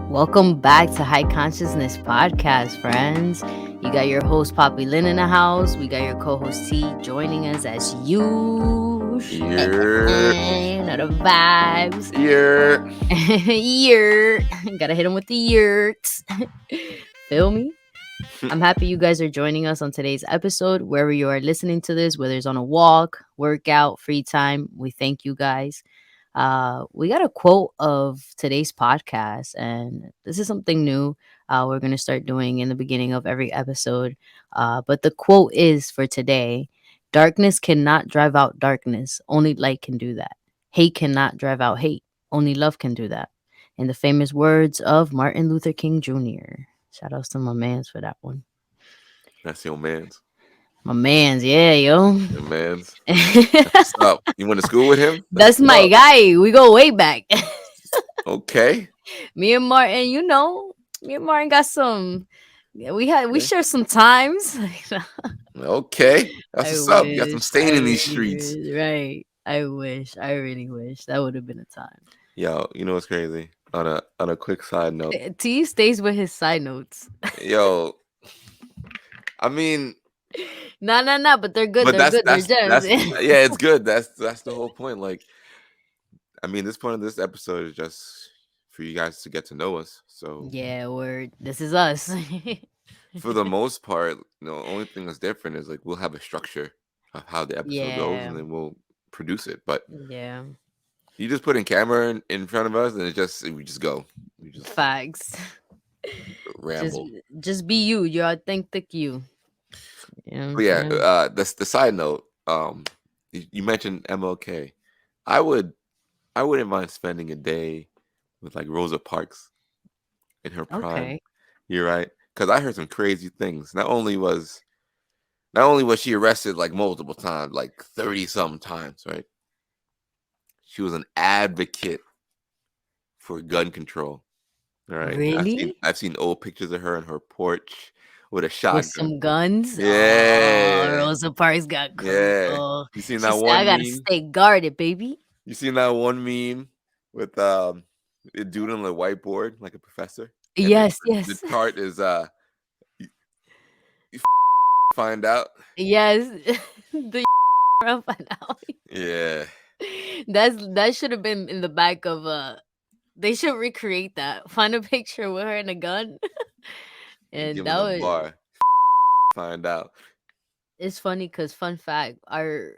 Welcome back to High Consciousness Podcast, friends. You got your host Poppy Lynn in the house. We got your co-host T joining us as usual. Yeah. Not the vibes. Yeah. Yurt. Gotta hit him with the yurts. Feel me? I'm happy you guys are joining us on today's episode. Wherever you are listening to this, whether it's on a walk, workout, free time, we thank you guys. We got a quote of today's podcast, and this is something new we're going to start doing in the beginning of every episode. But the quote is for today: darkness cannot drive out darkness, only light can do that. Hate cannot drive out hate, only love can do that. In the famous words of Martin Luther King Jr. Shout outs to my mans for that one. That's your man's. My mans, yeah, yo. Your man's. That's what's up. You went to school with him? That's That's what's my up. guy. We go way back. Okay. Me and Martin, me and Martin got some. Yeah, we Okay. share some times. Okay. That's I what's up. You got some wish. I stain in these really streets. wish. Right. I wish. I really wish that would have been a time. Yo, you know what's crazy? On a quick side note. T stays with his side notes. Yo, I mean, No. But they're good. but They're that's good. They're that's gems. that's yeah, it's good. That's the whole point. Like, I mean, this point of this episode is just for you guys to get to know us. So Yeah, this is us. for the most part, the only thing that's different is like we'll have a structure of how the episode goes, Yeah. and then we'll produce it. But Yeah. you just put in camera in front of us, and we just go, we just Facts. Just ramble. just be you. Your authentic you. You know what But I'm yeah, saying? the side note. You mentioned MLK. I would I wouldn't mind spending a day with like Rosa Parks in her prime. Okay. You're right, because I heard some crazy things. Not only was she arrested like multiple times, like 30 some times, right? She was an advocate for gun control. All right. Really? I've seen old pictures of her on her porch with a With shotgun. some guns? Oh, Yeah. Rosa Parks got Yeah. oh. You seen She that said, I one gotta meme? stay guarded, baby. You seen that one meme with a dude on the whiteboard, like a professor? And Yes, the yes. chart is you, you find out. Yes. The finale. Yeah. That should have been in the back of they should recreate that. Find a picture with her and a gun. And And give him that a was bar. Find out. it's funny because fun fact, our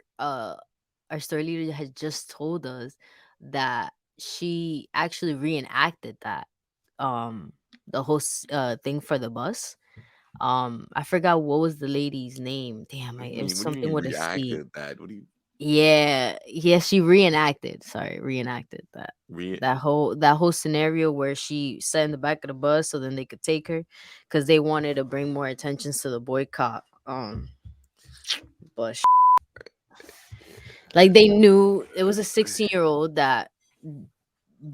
story leader had just told us that she actually reenacted that the whole thing for the bus. I forgot what was the lady's name. Damn, it was What do you something mean with a C. reacted that? What do you Yeah, she reenacted. Sorry, reenacted that. re That whole scenario where she sat in the back of the bus so then they could take her because they wanted to bring more attention to the boycott. But like they knew it was a 16-year-old that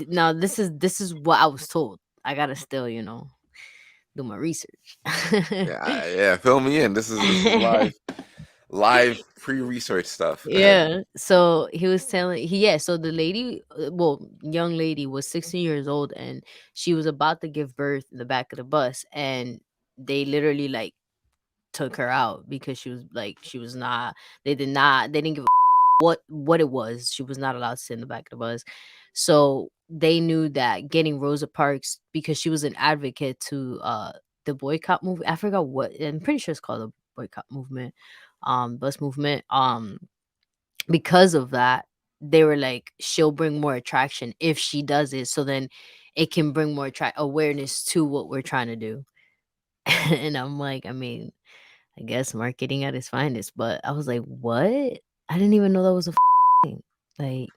now this is what I was told. I gotta still, do my research. yeah, fill me in. This is live pre-research stuff. Go ahead. Yeah. So he was telling so the lady, young lady was 16 years old and she was about to give birth in the back of the bus and they literally like took her out because she was not they didn't give a what it was. She was not allowed to sit in the back of the bus. So they knew that getting Rosa Parks because she was an advocate to the boycott movement. I forgot what I'm pretty sure it's called the boycott movement, bus movement. Because of that, they were like, she'll bring more attraction if she does it. So then it can bring more awareness to what we're trying to do. And I'm like, I mean, I guess marketing at its finest. But I was like, what? I didn't even know that was a thing. Like,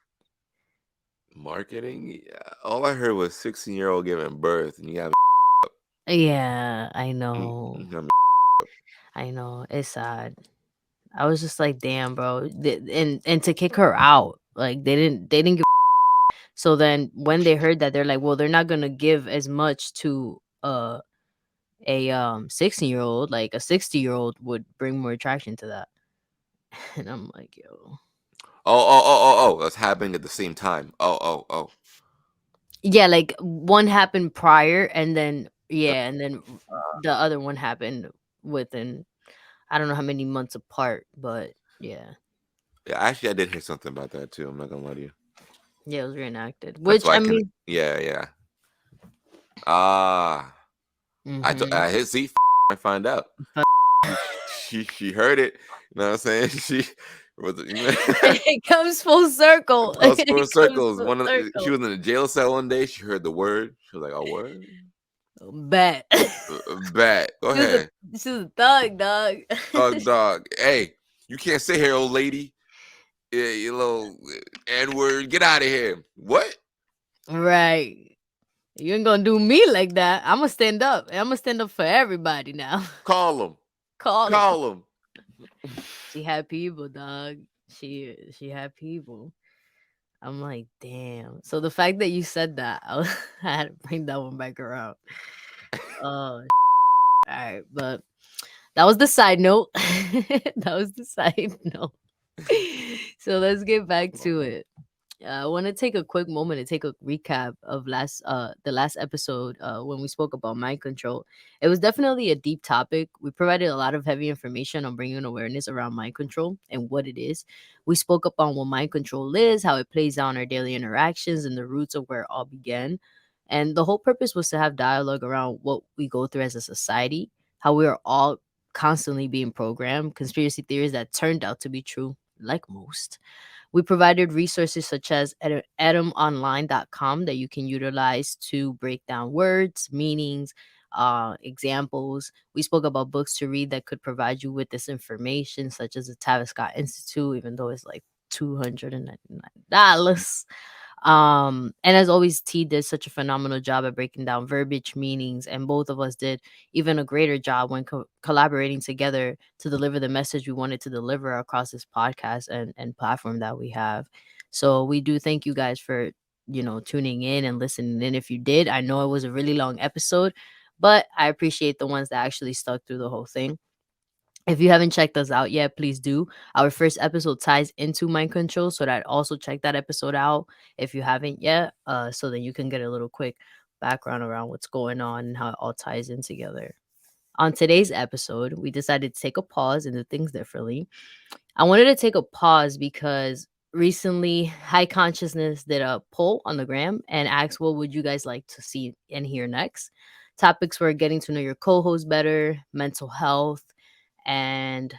Marketing? Yeah. All I heard was 16-year-old giving birth, and you got yeah, I me. know. I know. It's sad. I was just like, damn, bro. And to kick her out, like they didn't give. So then when they heard that, they're like, well, they're not gonna give as much to a 16-year-old. Like a 60-year-old would bring more attraction to that. And I'm like, yo. Oh, that's happening at the same time. Oh. Yeah, like one happened prior, and then yeah, and then the other one happened within, I don't know how many months apart, but yeah. Yeah, actually, I did hear something about that too. I'm not gonna lie to you. Yeah, it was reenacted. That's Which why I I can. mean, Yeah, yeah. Ah, mhm. I hit. See, I find out. She heard it. You know what I'm saying? She was. It comes full circle. Plus four It comes circles. full She circle. was in a jail cell one day. She heard the word. She was like, "Oh, word, Bet. bad. Go She was a ahead, she was a thug, dog. dog. Hey, you can't sit here, old lady. Yeah, you little N word. Get out of here. What? Right. You ain't gonna do me like that. I'm gonna stand up. I'm gonna stand up for everybody now. Call him. Call them. Call him. She had people, dog. She had people. I'm like, damn. So the fact that you said that, I had to bring that one back around. Oh, all right. But that was the side note. That was the side note. So let's get back to it. I want to take a quick moment to take a recap of the last episode when we spoke about mind control. It was definitely a deep topic. We provided a lot of heavy information on bringing awareness around mind control and what it is. We spoke up on what mind control is, how it plays out in our daily interactions, and the roots of where it all began. And the whole purpose was to have dialogue around what we go through as a society, how we are all constantly being programmed, conspiracy theories that turned out to be true, like most. We provided resources such as edamonline.com that you can utilize to break down words, meanings, examples. We spoke about books to read that could provide you with this information, such as the Tavis Scott Institute, even though it's like $299. And as always, T did such a phenomenal job at breaking down verbiage, meanings, and both of us did even a greater job when collaborating together to deliver the message we wanted to deliver across this podcast and platform that we have. So we do thank you guys for, tuning in and listening in. If you did, I know it was a really long episode, but I appreciate the ones that actually stuck through the whole thing. If you haven't checked us out yet, please do. Our first episode ties into mind control, so that also check that episode out if you haven't yet. So then you can get a little quick background around what's going on and how it all ties in together. On today's episode, we decided to take a pause and do things differently. I wanted to take a pause because recently High Consciousness did a poll on the gram and asked what would you guys like to see and hear next. Topics were getting to know your co-host better, mental health, and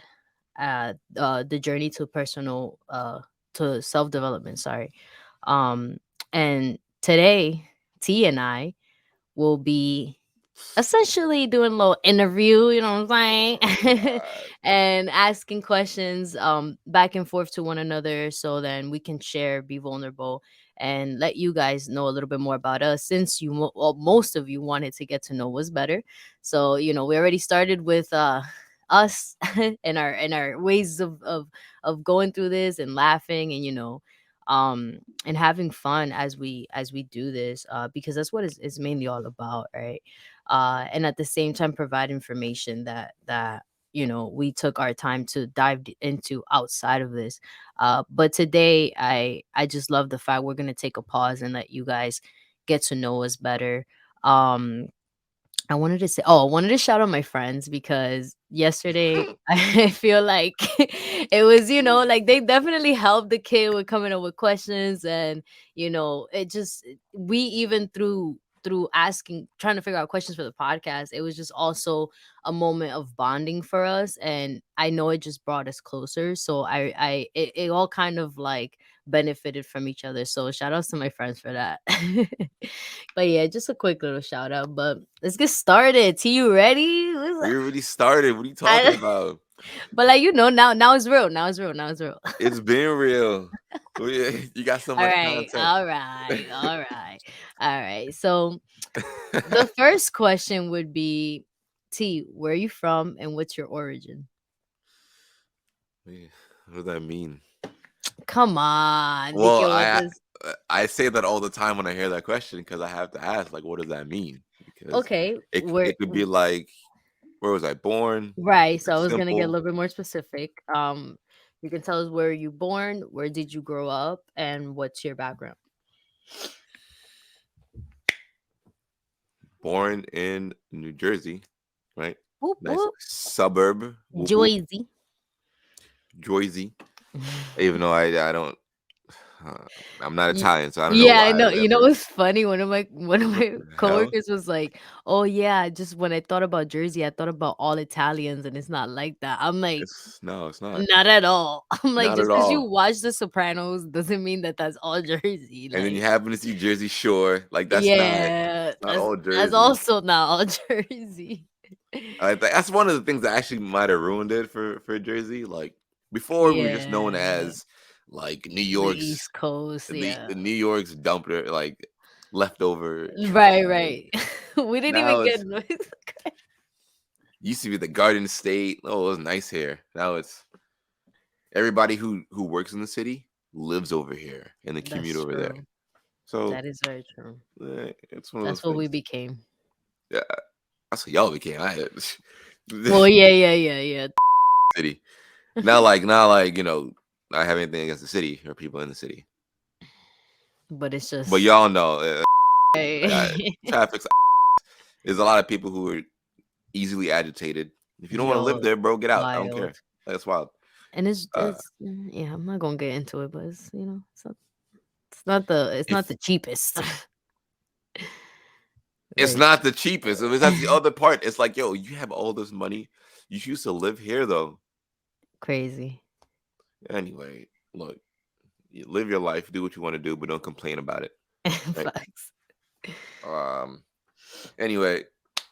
the journey to personal to self development. Sorry, um, and today T and I will be essentially doing a little interview, you know what I'm Oh saying? God. And asking questions back and forth to one another so then we can share, be vulnerable, and let you guys know a little bit more about us since most of you wanted to get to know us better. So, we already started with us and our ways of going through this and laughing and and having fun as we do this because that's what it's mainly all about, right? And at the same time provide information that we took our time to dive into outside of this. But today I just love the fact we're gonna take a pause and let you guys get to know us better. um I wanted to shout out my friends because yesterday I feel like it was, like they definitely helped the kid with coming up with questions and, it just we even through asking trying to figure out questions for the podcast, it was just also a moment of bonding for us and I know it just brought us closer. So it all kind of like benefited from each other. So shout outs to my friends for that. But yeah, just a quick little shout out. But let's get started. T, you ready? We already started. What are you talking I- about? but like now it's real. Now it's real. Now it's real. It's been real. You got so All much right. content. All right. All right. All right. So the first question would be, T, where are you from and what's your origin? Wait, what does that mean? Come on. Di Well, que what does I say that all the time when I hear that question because I have to ask, like, what does that mean? Because okay. it could be like, where was I born? Right. So I That's was gonna get a simple. little bit more specific. You can tell us where you born, where did you grow up, and what's your background? born in New Jersey, right? Whoop, Nice whoop. suburb, whoop whoop, Joyzy. Jersey. Even though I don't, uh, I'm not Ye Italian, so I don't know Yeah, I why. know. You know Whatever. what's funny? One of What my the hell? coworkers was like, "Oh yeah, just when I thought about Jersey, I thought about all Italians, and it's not like that." I'm like, It's no, it's not. "Not at all." I'm like, Not at just because you all. watch The Sopranos doesn't mean that that's all Jersey. And then you Like, happen to see Jersey Shore. Like yeah, it's not all that's Jersey. also not all Jersey. That's one of the things that actually might have ruined it for Jersey. Like before, we were just known Yeah, as like the East Coast. The Yeah, New York's dumpster, like leftover trash. right, right. We didn't even Now get. it's used to be the Garden State. Oh, it was nice here. Now it's everybody who works in the city lives over here and they commute That's over there. true. So That is very true. it's one of That's those what we things. became. Yeah, that's what y'all became. Well, yeah, yeah, yeah, yeah. City. Not like I have anything against the city or people in the city, But it's but just y'all know uh, hey, traffic's. There's a lot of people who are easily agitated. If you don't want to live yo, there, bro, get out. I don't wild. care. That's wild. And it's Uh, it's yeah, I'm not gonna get into it, but it's not if the cheapest. it's Very not cheap. the cheapest, I mean, that's the other part. It's like, yo, you have all this money. You used to live here though. Crazy. Anyway, look, you live your life, do what you want to do, but don't complain about it. Right. Facts. Um. Anyway,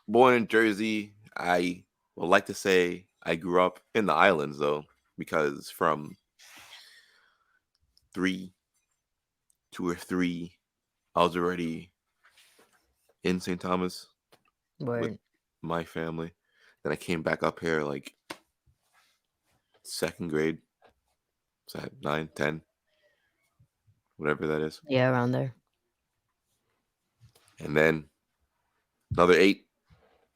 born in Jersey, I would like to say I grew up in the islands though, because from three, 2 or 3, I was already in St. Thomas with Word. my family. Then I came back up here like second grade. So I had 9, 10, whatever that is. Yeah, around there. And then another 8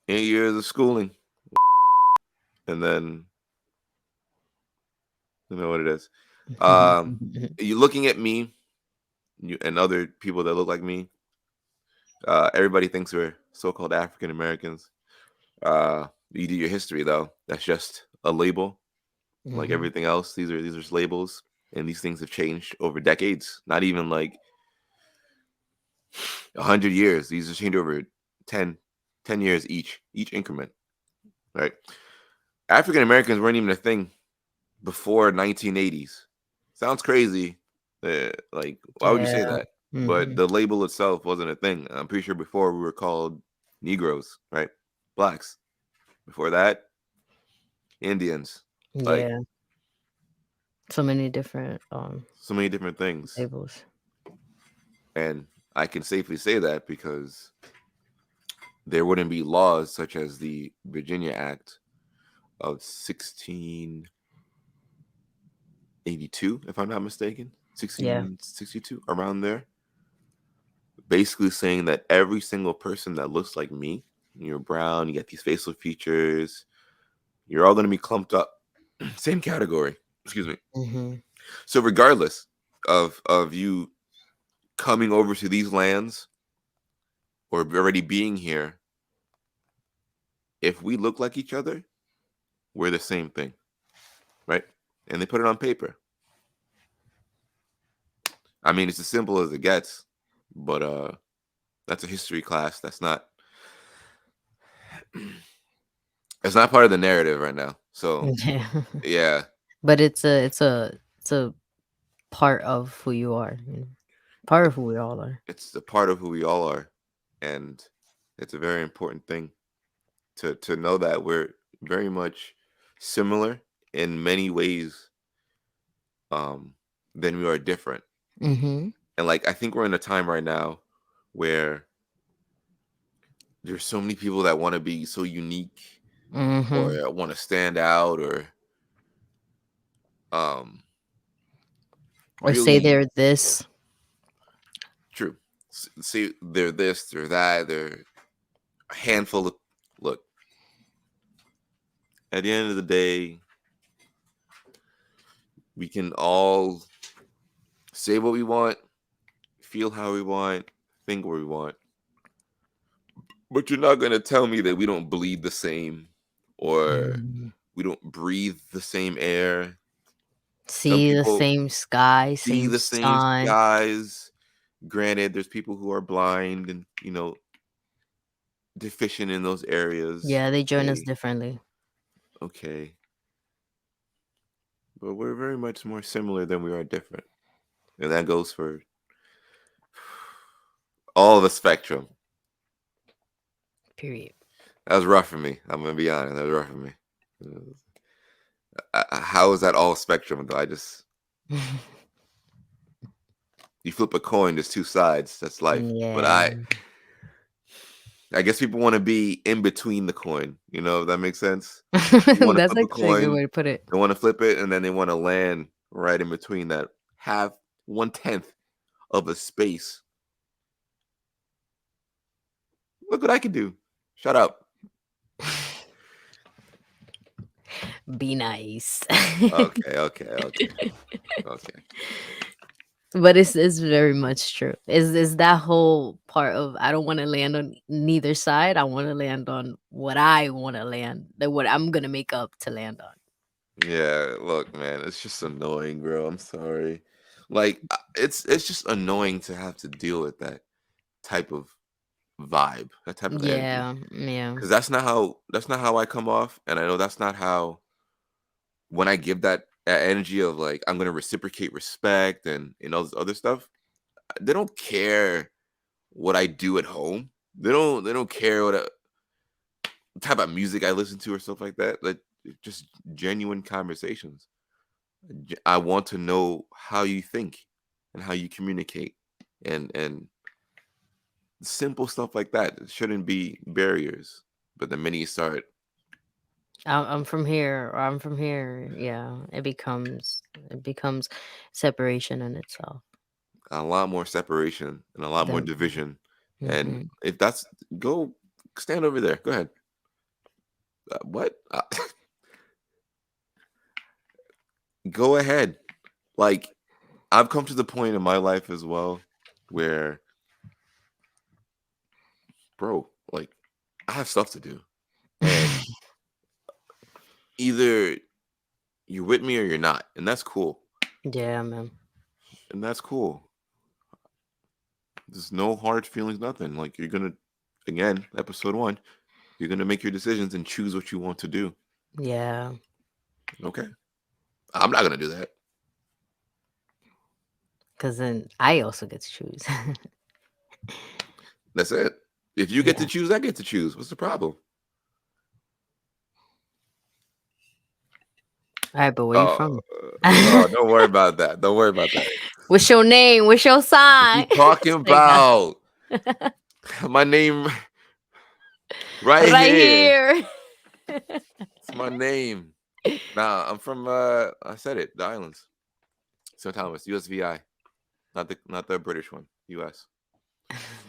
years of schooling. And then you know what it is. You looking at me and other people that look like me. Everybody thinks we're so-called African Americans. You do your history though. That's just a label. Like Mhm. everything else, these are just labels, and these things have changed over decades. Not even like 100 years. These have changed over 10, 10 years each increment. Right? African Americans weren't even a thing before 1980s. Sounds crazy. Like, why would you say Yeah. that? But Mhm. the label itself wasn't a thing. I'm pretty sure before we were called Negroes, right? Blacks. Before that, Indians. Like Yeah. So many different so many different things. labels. And I can safely say that because there wouldn't be laws such as the Virginia Act of 1682, if I'm not mistaken. Yeah. 1662, around there. Basically saying that every single person that looks like me, you're brown, you got these facial features, you're all going to be clumped up. Same category. Excuse me. Mhm. So regardless of you coming over to these lands or already being here, if we look like each other, we're the same thing, right? And they put it on paper. I mean, it's as simple as it gets, but that's a history class. That's not it's not part of the narrative right now. So Yeah. yeah, But it's a part of who you are. Part of who we all are. it's a part of who we all are, and it's a very important thing to know that we're very much similar in many ways, um, than we are different. Mhm. And like I think we're in a time right now where there's so many people that want to be so unique Mhm. or want to stand out or um Or say really they're this. true. See, they're this, they're that, they're a handful of. Look, at the end of the day, we can all say what we want, feel how we want, think what we want, But you're not gonna tell me that we don't bleed the same, or Mhm. we don't breathe the same air. Some See the people same sky, see same the same sun. skies. Granted, there's people who are blind and deficient in those areas. Yeah, they join us Okay, differently. okay, but we're very much more similar than we are different, and that goes for all the spectrum. Period. That was rough for me. I'm gonna be honest. That was rough for me. How is that all spectrum though? You flip a coin. There's two sides. That's life. But Yeah. I guess people want to be in between the coin. If that makes sense. You want to That's flip a actually a good coin. way to put it. They want to flip it, and then they want to land right in between that half, 1/10 of a space. Look what I can do. Shut up. Be nice. Okay, okay, okay, okay. But it's very much true. Is that whole part of I don't want to land on neither side. I want to land on what I want to land, like what I'm gonna make up to land on. Yeah, look, man, it's just annoying, bro. I'm sorry. Like, it's just annoying to have to deal with that type of vibe, that type of energy. Yeah, yeah. Because that's not how I come off, and I know that's not how when I give that energy of like I'm gonna reciprocate respect and all this other stuff. They don't care what I do at home. They don't care what type of music I listen to or stuff like that. Like just genuine conversations. I want to know how you think and how you communicate, and simple stuff like that. It shouldn't be barriers. But the minute you start I'm from here or I'm from here. Yeah, it becomes separation in itself. a lot more separation and a lot more Definitely. division, and Hmm. if that's go stand over there. Go ahead. What? Go ahead. Like I've come to the point in my life as well where, bro, like I have stuff to do, and either you're with me or you're not, and that's cool. Yeah, man. And that's cool. There's no hard feelings, nothing. Like you're gonna, again, episode one, you're gonna make your decisions and choose what you want to do. Yeah, Okay, I'm not gonna do that. because then I also get to choose. That's it. If you get to Yeah. choose, I get to choose. What's the problem? All right, but where you Oh, from? no, don't worry about that. Don't worry about that. What's your name? What's your What sign? you talking Like that. about? My name right Right here. here. It's my name. Nah, I'm from I said it, the islands. St. Thomas, USVI. Not the British one. US.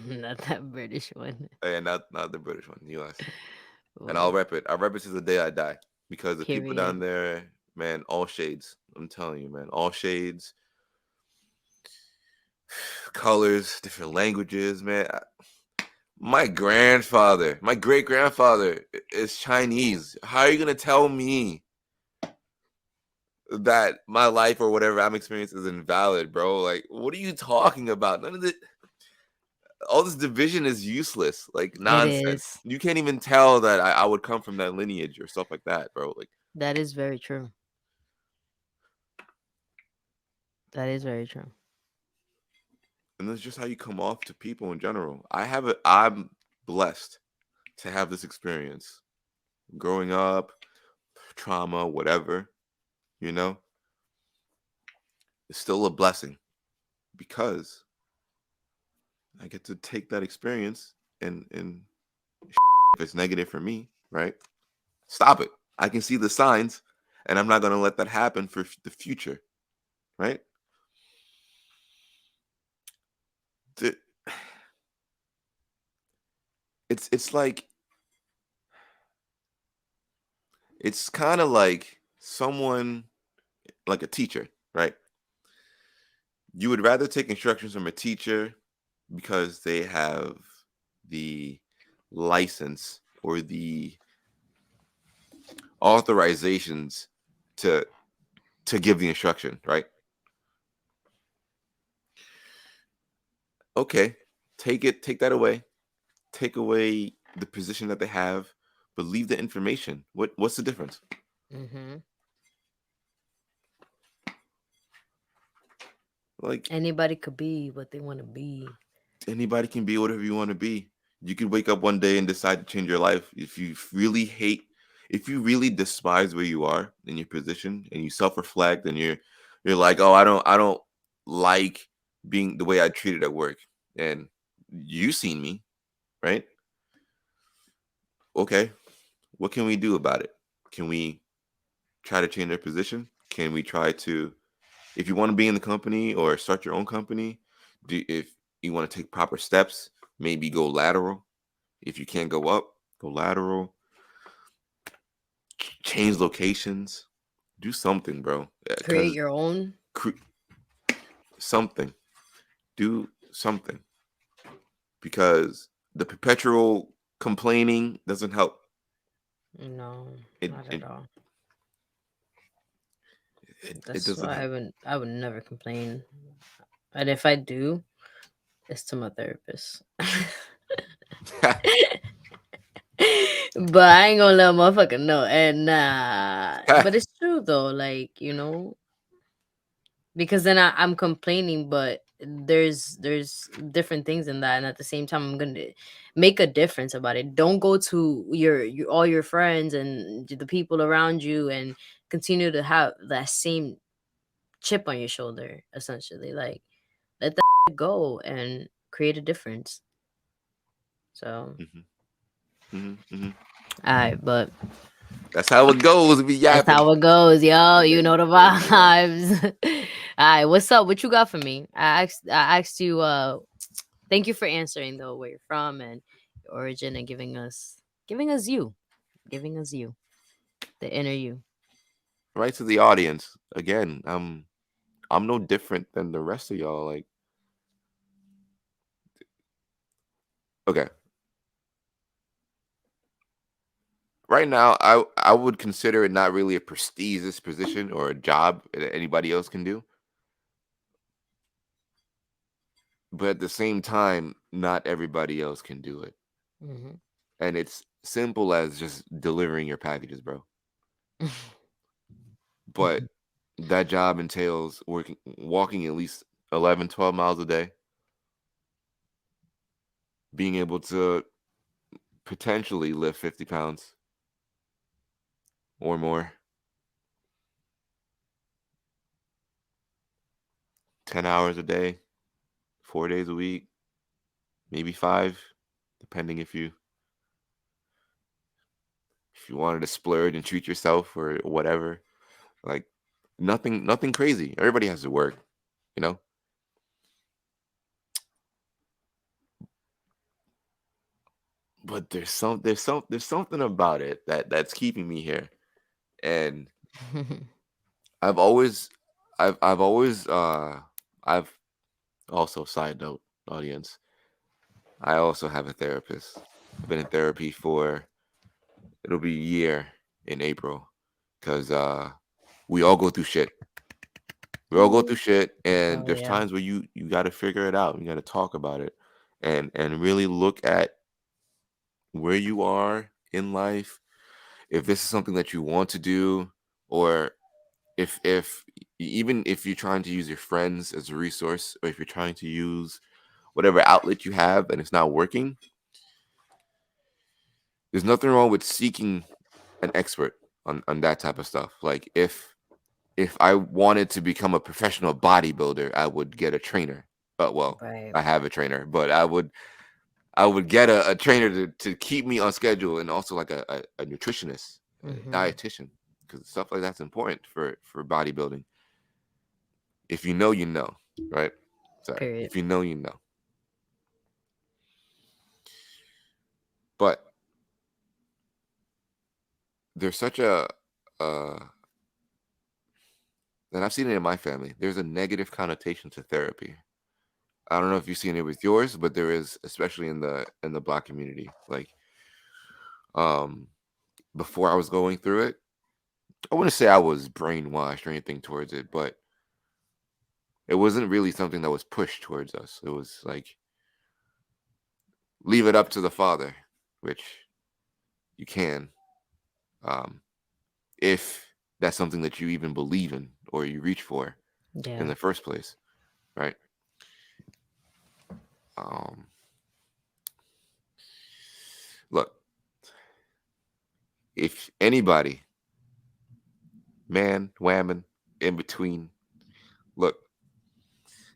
Not that British one. And not the British one, US. And I'll Word. rep it. I'll rep it to the day I die. Because the people down Period. there, man, all shades. I'm telling you, man, all shades, colors, different languages, man. My grandfather, my great grandfather is Chinese. How are you gonna tell me that my life or whatever I'm experiencing is invalid, bro? Like, what are you talking about? None of it. All this division is useless, like It nonsense. is. You can't even tell that I would come from that lineage or stuff like that, bro. Like, That is very true. That is very true. and that's just how you come off to people in general. I'm blessed to have this experience growing up, trauma, whatever, you know, it's still a blessing because I get to take that experience and if it's negative for me, right? Stop it. I can see the signs and I'm not going to let that happen for the future, right? The- it's like it's kind of like someone like a teacher, right? You would rather take instructions from a teacher because they have the license or the authorizations to give the instruction, right? Okay, take that away. Take away the position that they have, but leave the information. What's the difference? Mm-hmm. Like, Anybody could be what they want to be. anybody can be whatever you want to be. You could wake up one day and decide to change your life. If you really hate, if you really despise where you are in your position, and you self-reflect, and you're like, oh, I don't like being the way I treated at work, and you seen me, right? Okay, what can we do about it? Can we try to change their position? Can we try to, if you want to be in the company or start your own company, if you want to take proper steps, maybe go lateral. If you can't go up, go lateral. Change locations. Do something, bro. Create Because your own. something. Do something. Because the perpetual complaining doesn't help. No, It not at it all. it That's doesn't why help. I would never complain. And if I do, it's to my therapist. But I ain't gonna let a motherfucker know. And but it's true though, like, because then I'm complaining, but there's different things in that, and at the same time I'm gonna make a difference about it. Don't go to your all your friends and the people around you and continue to have that same chip on your shoulder, essentially. Like, let that go and create a difference. So, Mhm, mhm, mhm. all right, but That's how it goes. Be that's yapping. how it goes, yo. You Yeah, know the yeah, yeah. vibes. All right, what's up? What you got for me? I asked you. Thank you for answering though, where you're from and your origin, and giving us you, the inner you. Right to the audience. Again, I'm no different than the rest of y'all. Like, okay, right now, I would consider it not really a prestigious position or a job that anybody else can do, but at the same time, not everybody else can do it. Hmm. And it's simple as just delivering your packages, bro. But that job entails walking at least 11, 12 miles a day, being able to potentially lift 50 pounds or more, 10 hours a day, 4 days a week, maybe five, depending if you wanted to splurge and treat yourself or whatever. Like, nothing crazy. Everybody has to work, you know? But there's something about it that's keeping me here. And I've always I've always I've also, side note, audience, I also have a therapist. I've been in therapy for, it'll be a year in April, cuz we all go through shit. We all go through shit, and Oh there's yeah. times where you got to figure it out. You got to talk about it, and really look at where you are in life, if this is something that you want to do, or if even if you're trying to use your friends as a resource, or if you're trying to use whatever outlet you have and it's not working, there's nothing wrong with seeking an expert on that type of stuff. Like, if I wanted to become a professional bodybuilder, I would get a trainer. Well, Right. I have a trainer, but I would get a trainer to keep me on schedule, and also like a nutritionist, a Hmm. dietitian, because stuff like that's important for bodybuilding. If you know, you know, right? Sorry, Period. if you know, you know. But there's such uh and I've seen it in my family. There's a negative connotation to therapy. I don't know if you've seen it with yours, but there is, especially in the Black community. Like, um, before I was going through it. I wouldn't say I was brainwashed or anything towards it, but it wasn't really something that was pushed towards us. It was like leave it up to the Father, which you can, um, if that's something that you even believe in or you reach for in Yeah. the first place, right? Um, Look, if anybody, man, woman, in between, look,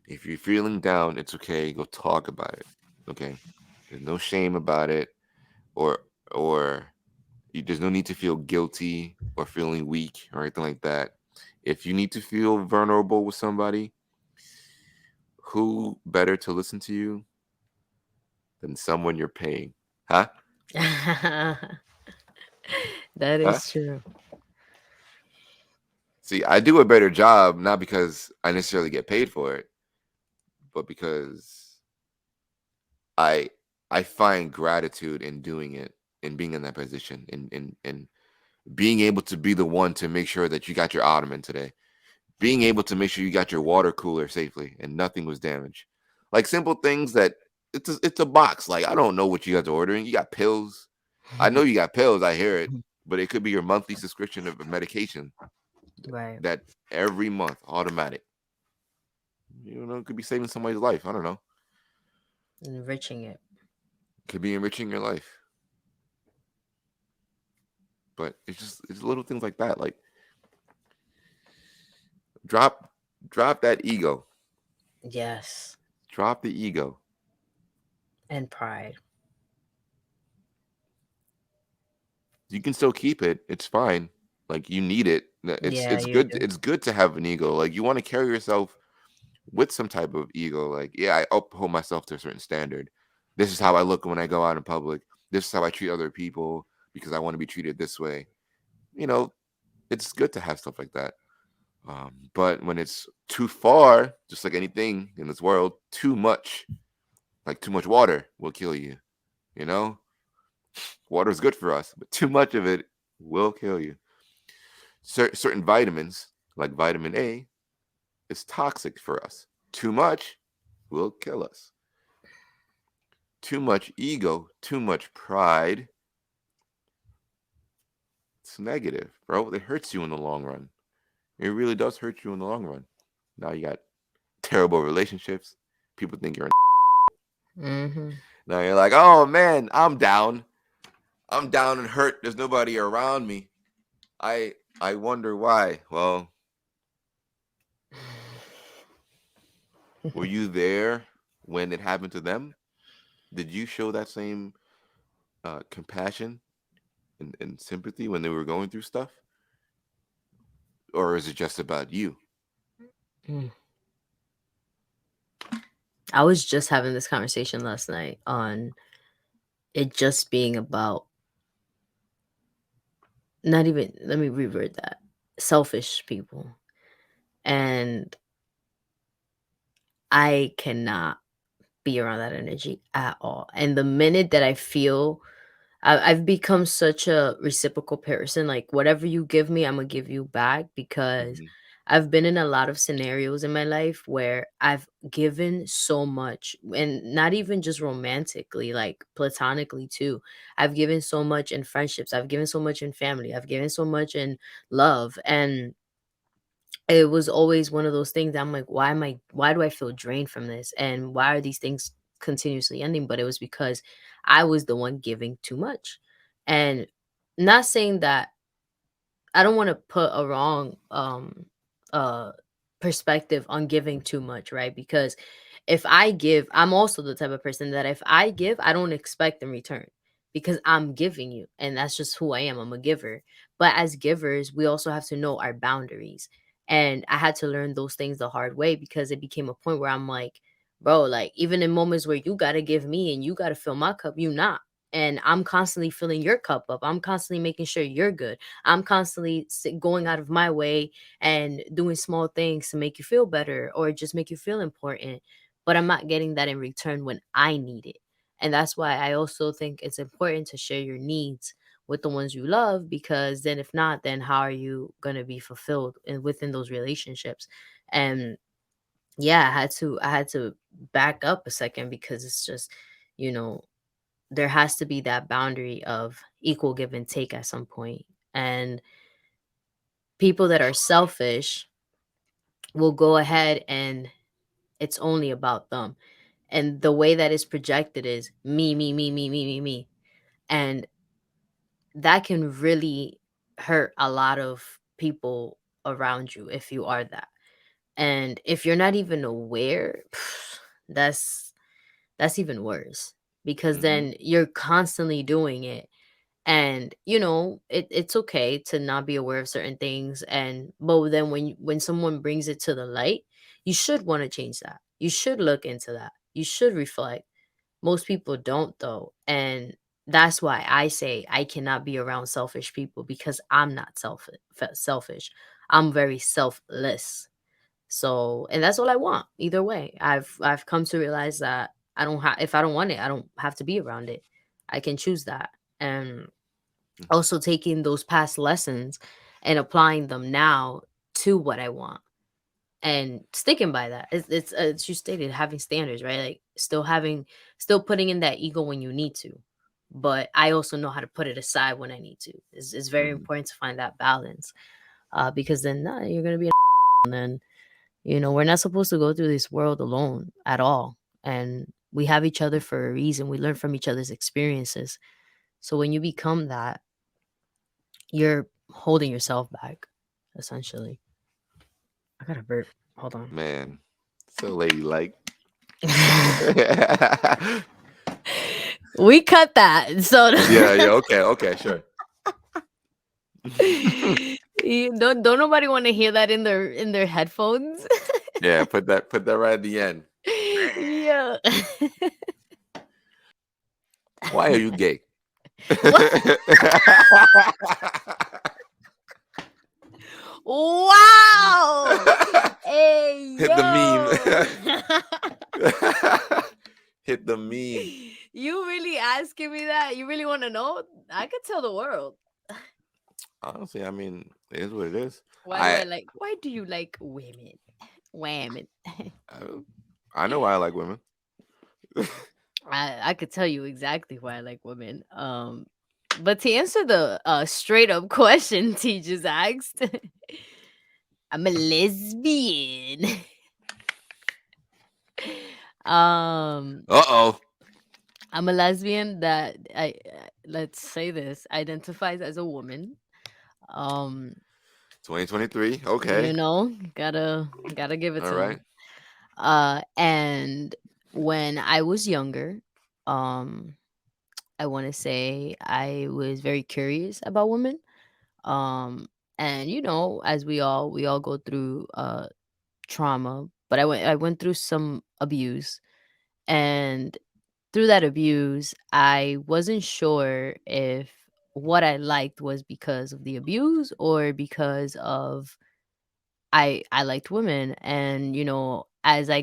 if you're feeling down, it's okay. Go talk about it. Okay, there's no shame about it, or or there's no need to feel guilty or feeling weak or anything like that. If you need to feel vulnerable with somebody, who better to listen to you than someone you're paying? Huh? That Huh? is true. See, I do a better job not because I necessarily get paid for it, but because I I find gratitude in doing it and being in that position and being able to be the one to make sure that you got your ottoman today, being able to make sure you got your water cooler safely and nothing was damaged. Like simple things that it's a box. Like I don't know what you guys are ordering. You got pills. I know you got pills. I hear it, but it could be your monthly subscription of a medication Right. that every month automatic. You know, it could be saving somebody's life. I don't know. Enriching it. Could be enriching your life. But it's little things like that. Like drop drop that ego. Yes. Drop the ego. And pride. You can still keep it. It's fine. Like you need it. Yeah, It's you good. do. It's good to have an ego. Like you want to carry yourself with some type of ego. Like yeah, I uphold myself to a certain standard. This is how I look when I go out in public. This is how I treat other people because I want to be treated this way. You know, it's good to have stuff like that. But when it's too far, just like anything in this world, too much, like too much water will kill you. You know, water is good for us, but too much of it will kill you. Certain vitamins, like vitamin A, is toxic for us. Too much will kill us. Too much ego, too much pride, it's negative, bro. It hurts you in the long run. It really does hurt you in the long run. Now you got terrible relationships. People think you're an Mm-hmm. now you're like, oh man, I'm down. I'm down and hurt. There's nobody around me. I wonder why. Well, were you there when it happened to them? Did you show that same compassion and sympathy when they were going through stuff, or is it just about you? Mm. I was just having this conversation last night on it just being about not even, let me revert that, selfish people. And I cannot be around that energy at all. And the minute that I feel I've become such a reciprocal person. Like whatever you give me, I'm gonna give you back because Hmm. I've been in a lot of scenarios in my life where I've given so much, and not even just romantically, like platonically too. I've given so much in friendships. I've given so much in family. I've given so much in love, and it was always one of those things that I'm like, why do I feel drained from this? And why are these things continuously ending? But it was because I was the one giving too much. And not saying that I don't want to put a wrong uh perspective on giving too much, right? Because if I give, I'm also the type of person that if I give, I don't expect in return because I'm giving you and that's just who I am. I'm a giver. But as givers, we also have to know our boundaries. And I had to learn those things the hard way because it became a point where I'm like, bro, like even in moments where you got to give me and you got to fill my cup, you not. And I'm constantly filling your cup up. I'm constantly making sure you're good. I'm constantly going out of my way and doing small things to make you feel better or just make you feel important. But I'm not getting that in return when I need it. And that's why I also think it's important to share your needs with the ones you love, because then if not, then how are you going to be fulfilled within those relationships? And yeah, I had to back up a second, because it's just, you know, there has to be that boundary of equal give and take at some point. And people that are selfish will go ahead and it's only about them. And the way that is projected is me, me, me, me, me, me, me. And that can really hurt a lot of people around you if you are that. And if you're not even aware, that's that's even worse, because Mm-hmm. then you're constantly doing it. And it's okay to not be aware of certain things, and but then when someone brings it to the light, you should want to change that. You should look into that. You should reflect. Most people don't, though. And that's why I say I cannot be around selfish people, because I'm not selfish. I'm very selfless. So, and that's all I want. Either way, I've come to realize that I don't have if I don't want it, I don't have to be around it. I can choose that. And also taking those past lessons and applying them now to what I want, and sticking by that. It's you stated, having standards, right? Like still putting in that ego when you need to, but I also know how to put it aside when I need to. It's very Mm-hmm. important to find that balance, because then you're gonna be and then we're not supposed to go through this world alone at all. And we have each other for a reason. We learn from each other's experiences. So when you become that, you're holding yourself back, essentially. I got to burp. Hold on. Man, so ladylike. We cut that. So Yeah, yeah, okay, okay, sure. don't nobody want to hear that in their headphones. Yeah, put that right at the end. Yeah. Why are you gay? What? Wow. Hey Hit the yo. meme. Hit the meme. You really asking me that? You really want to know? I could tell the world. Honestly, I mean, it is what it is. Why like why do you like women? Women. I, I know why I like women. I could tell you exactly why I like women. But to answer the straight up question T just asked, I'm a lesbian. um Uh-oh. I'm a lesbian that let's say this, identifies as a woman. Um 2023. Okay. gotta give it All to right. them. And when I was younger, um I want to say I was very curious about women. Um and as we all go through trauma, but I went through some abuse, and through that abuse, I wasn't sure if what I liked was because of the abuse or because of I liked women. And as I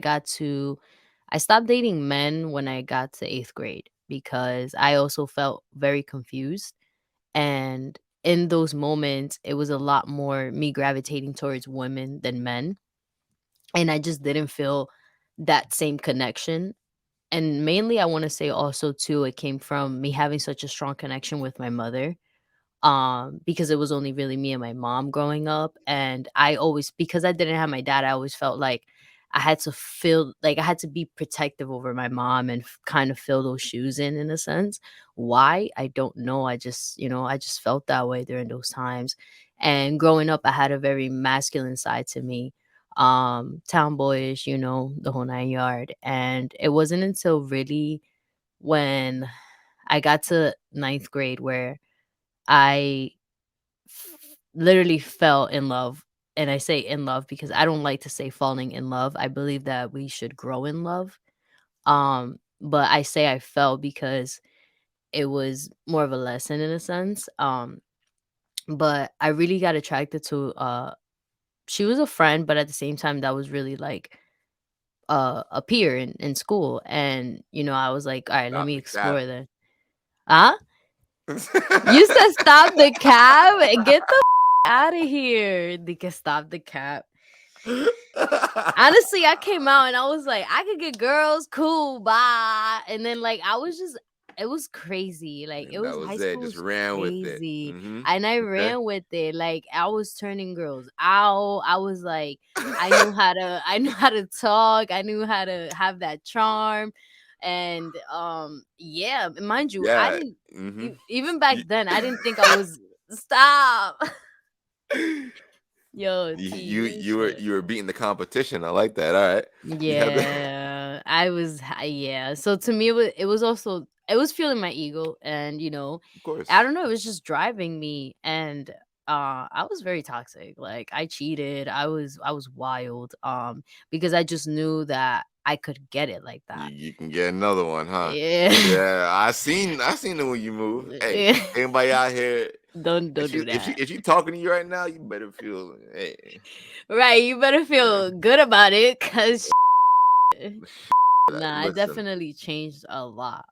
stopped dating men when I got to 8th grade, because I also felt very confused. And in those moments, it was a lot more me gravitating towards women than men, and I just didn't feel that same connection. And mainly, I want to say also too, it came from me having such a strong connection with my mother, because it was only really me and my mom growing up. And I always, because I didn't have my dad, I always felt like I had to be protective over my mom and kind of fill those shoes in a sense. Why? I don't know. I just felt that way during those times. And growing up, I had a very masculine side to me, tomboyish, the whole nine yard. And it wasn't until really when I got to ninth grade where I literally fell in love. And I say in love because I don't like to say falling in love. I believe that we should grow in love. But I say I fell because it was more of a lesson in a sense. But I really got attracted to she was a friend, but at the same time that was really like a peer in school. And I was like, all right, let Stop me the cap. explore that. Huh? You said stop the cab and get the out of here. They can stop the cab. Honestly, I came out and I was like, I could get girls, cool, bye. And then like I was just it was crazy. Like it And that was high was it. school Just was ran with it. crazy. Mm-hmm. And I Okay. ran with it. Like I was turning girls out. I was like, I knew how to talk. I knew how to have that charm. And yeah, mind you, I Yeah. didn't Mm-hmm. even back then, I didn't think I was stop. Yo, T, you ain't shit. You were beating the competition. I like that. All right. You have the Yeah, I was yeah. So to me it was also it was feeling my ego and of I course. don't know, it was just driving me and I was very toxic. Like I cheated. I was wild because I just knew that I could get it like that. You can get another one, huh? Yeah. Yeah, I seen it when you move. Hey, Yeah. anybody out here? Don't do that. If she talking to you right now, you better feel hey Right, you better feel good about it cuz that. nah, I Listen. definitely changed a lot.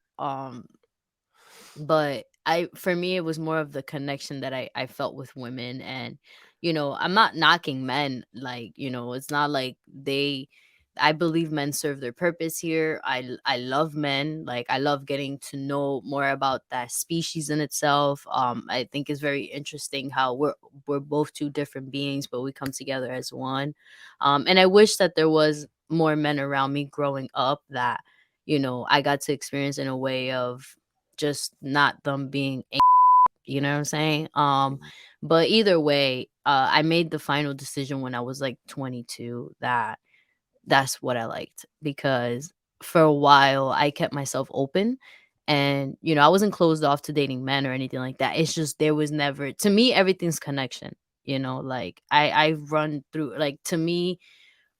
But I for me it was more of the connection that I felt with women and I'm not knocking men, like it's not like they I believe men serve their purpose here. I love men, like I love getting to know more about that species in itself. I think it's very interesting how we're both two different beings but we come together as one. And I wish that there was more men around me growing up that I got to experience in a way of just not them being you know what I'm saying? Mhm. But either way, I made the final decision when I was like 22 that that's what I liked because for a while I kept myself open and I wasn't closed off to dating men or anything like that. It's just there was never to me everything's connection. Like I run through like to me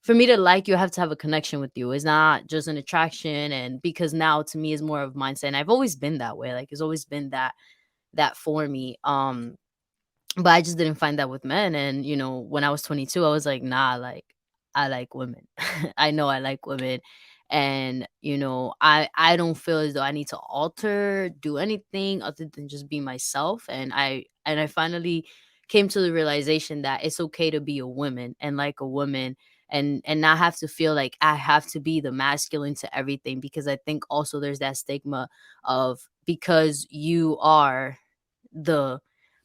for me to like you, I have to have a connection with you. It's not just an attraction. And because now to me is more of mindset. And I've always been that way. Like it's always been that for me. But I just didn't find that with men. And when I was 22, I was like, nah, like I like women. I know I like women. And I don't feel as though I need to alter, do anything other than just be myself. And I finally came to the realization that it's okay to be a woman and like a woman and not have to feel like I have to be the masculine to everything because I think also there's that stigma of because you are the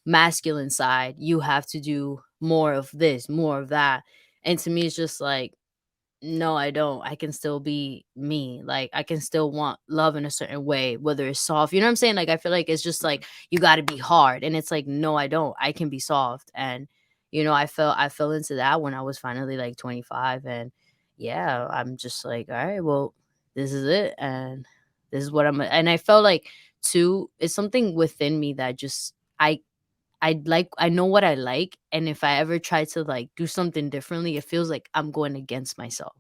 masculine side, you have to do more of this, more of that. And to me, it's just like, no, I don't. I can still be me. Like, I can still want love in a certain way, whether it's soft. You know what I'm saying? Like, I feel like it's just like, you got to be hard. And it's like, no, I don't. I can be soft. And, I fell into that when I was finally like 25. And yeah, I'm just like, all right, well, this is it. And this is what and I felt like, too, it's something within me that just, I know what I like, and if I ever try to like do something differently, it feels like I'm going against myself.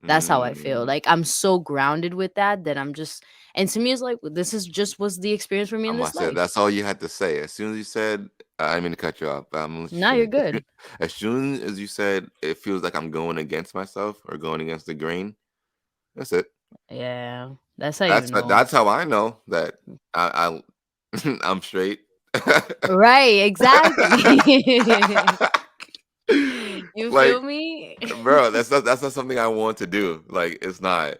That's how I feel. Mm, Like I'm so grounded with that I'm just and to me it's like this is just was the experience for me I in this must say life. that's all you had to say. As soon as you said, I didn't mean to cut you off, but I'm gonna let you Now you're finish. good. As soon as you said it feels like I'm going against myself or going against the grain, that's it. Yeah. That's how you know. That's how I know that I'm straight. Right, exactly. You Like, feel me? bro, that's not something I want to do. Like, it's not.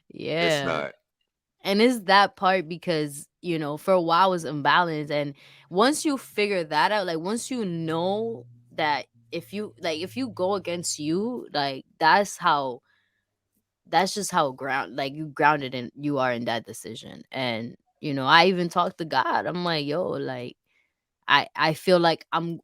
It's Yeah. not. And it's that part because, for a while I was imbalanced. And once you figure that out, like once you know that if you go against you, like that's just how you grounded and you are in that decision. And, I even talked to God. I'm like, yo, like I feel like I'm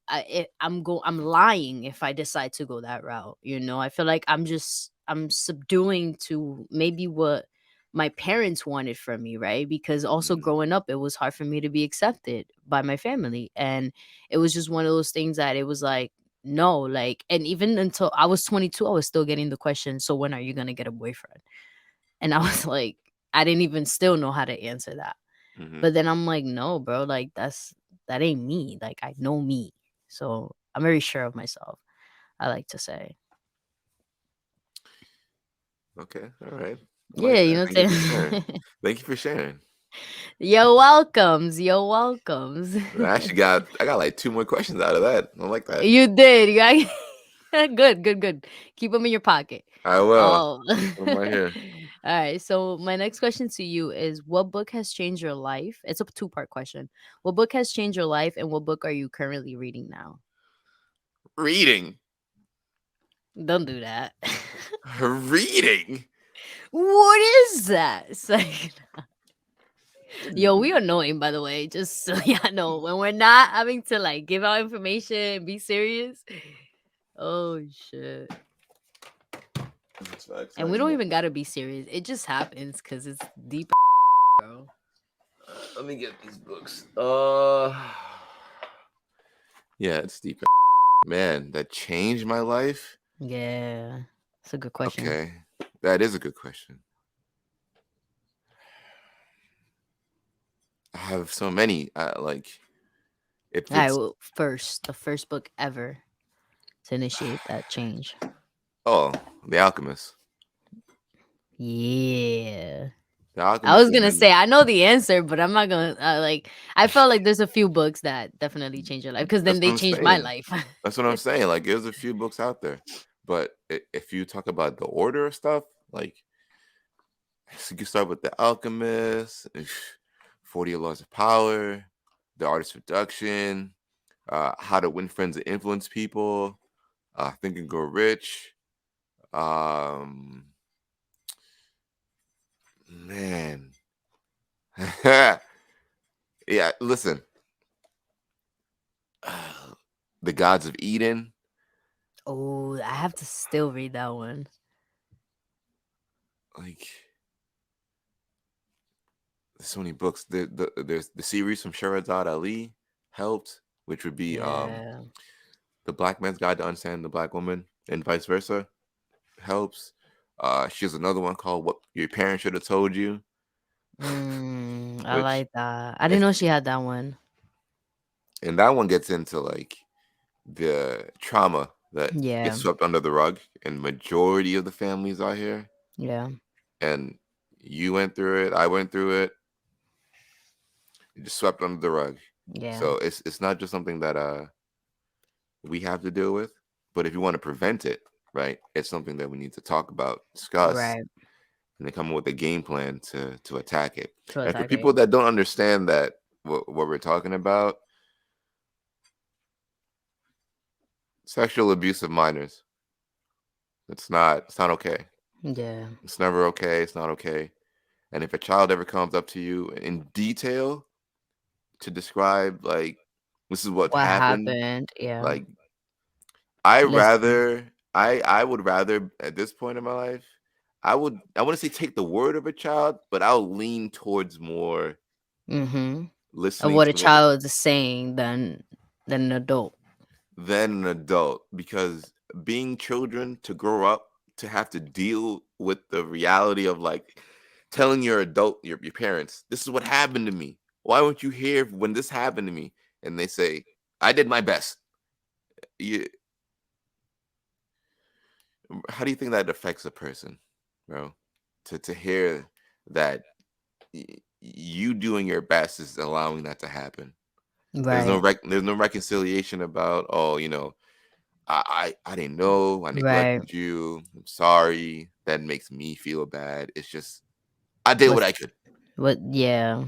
lying if I decide to go that route. I feel like I'm subduing to maybe what my parents wanted from me, right? Because also Mhm, growing up, it was hard for me to be accepted by my family, and it was just one of those things that it was like no, like, and even until I was 22, I was still getting the question, so when are you gonna get a boyfriend? And I was like, I didn't even still know how to answer that. mhm. But then I'm like, no, bro, like that ain't me. Like I know me. So I'm very sure of myself, I like to say. Okay, all right. I Yeah, like you that. know Thank you what for I'm sharing. saying? Thank you for sharing. You're welcomes. You're welcomes. I got like two more questions out of that. I like that. You did. You got good, good, good. Keep them in your pocket. I will. Oh. Put 'em right here. All right. So my next question to you is, what book has changed your life? It's a two-part question. What book has changed your life, and what book are you currently reading now? Reading. Don't do that. Reading. What is that? It's like, yo, we annoying, by the way. Just so y'all know, when we're not having to like give out information and be serious. Oh shit. That's facts. And we don't even gotta be serious. It just happens because it's deep, bro. Let me get these books. Yeah, it's deep. Man, that changed my life. Yeah, it's a good question. Okay, that is a good question. I have so many. Like, if All right, it's well, the first book ever to initiate that change. oh, The Alchemist. Yeah. The I Alchemist was has gonna been. say I know the answer, but I'm not gonna like. I felt like there's a few books that definitely changed your life because then That's what they I'm changed my saying. life. That's what I'm saying. Like, there's a few books out there, but if you talk about the order of stuff, like, so you can start with The Alchemist, 40 Laws of Power, The Artist Seduction, How to Win Friends and Influence People, Think and Grow Rich. Man, yeah. Listen, The Gods of Eden. Oh, I have to still read that one. Like, there's so many books. There's the series from Shahrazad Ali helped, which would be Yeah. The Black Man's Guide to Understanding the Black Woman, and vice versa helps. She has another one called What Your Parents Should Have Told You, I which like that. I didn't if know she had that one. and that one gets into like the trauma that Yeah. gets swept under the rug, and majority of the families out here, Yeah. and you went through it, I went through it, it just swept under the rug. Yeah. So it's not just something that we have to deal with, but if you want to prevent it, right, it's something that we need to talk about, discuss, Right. and then come up with a game plan to attack it. To And for attack it. people that don't understand that what we're talking about, sexual abuse of minors, it's not okay. Yeah. It's never okay. It's not okay. And if a child ever comes up to you in detail to describe like this is what What happened, happened? Yeah. like Listen. I would rather at this point in my life, I want to say take the word of a child, but I'll lean towards more Mm-hmm. Of listening what a to what child is saying than an adult. than an adult, because being children to grow up to have to deal with the reality of like telling your parents, this is what happened to me. Why weren't you here when this happened to me? And they say, I did my best. You, how do you think that affects a person, bro? To hear that you doing your best is allowing that to happen. Right. There's no reconciliation about, oh, I didn't know, I Right. neglected you. I'm sorry. That makes me feel bad. It's just I did what What's I could. what? Yeah.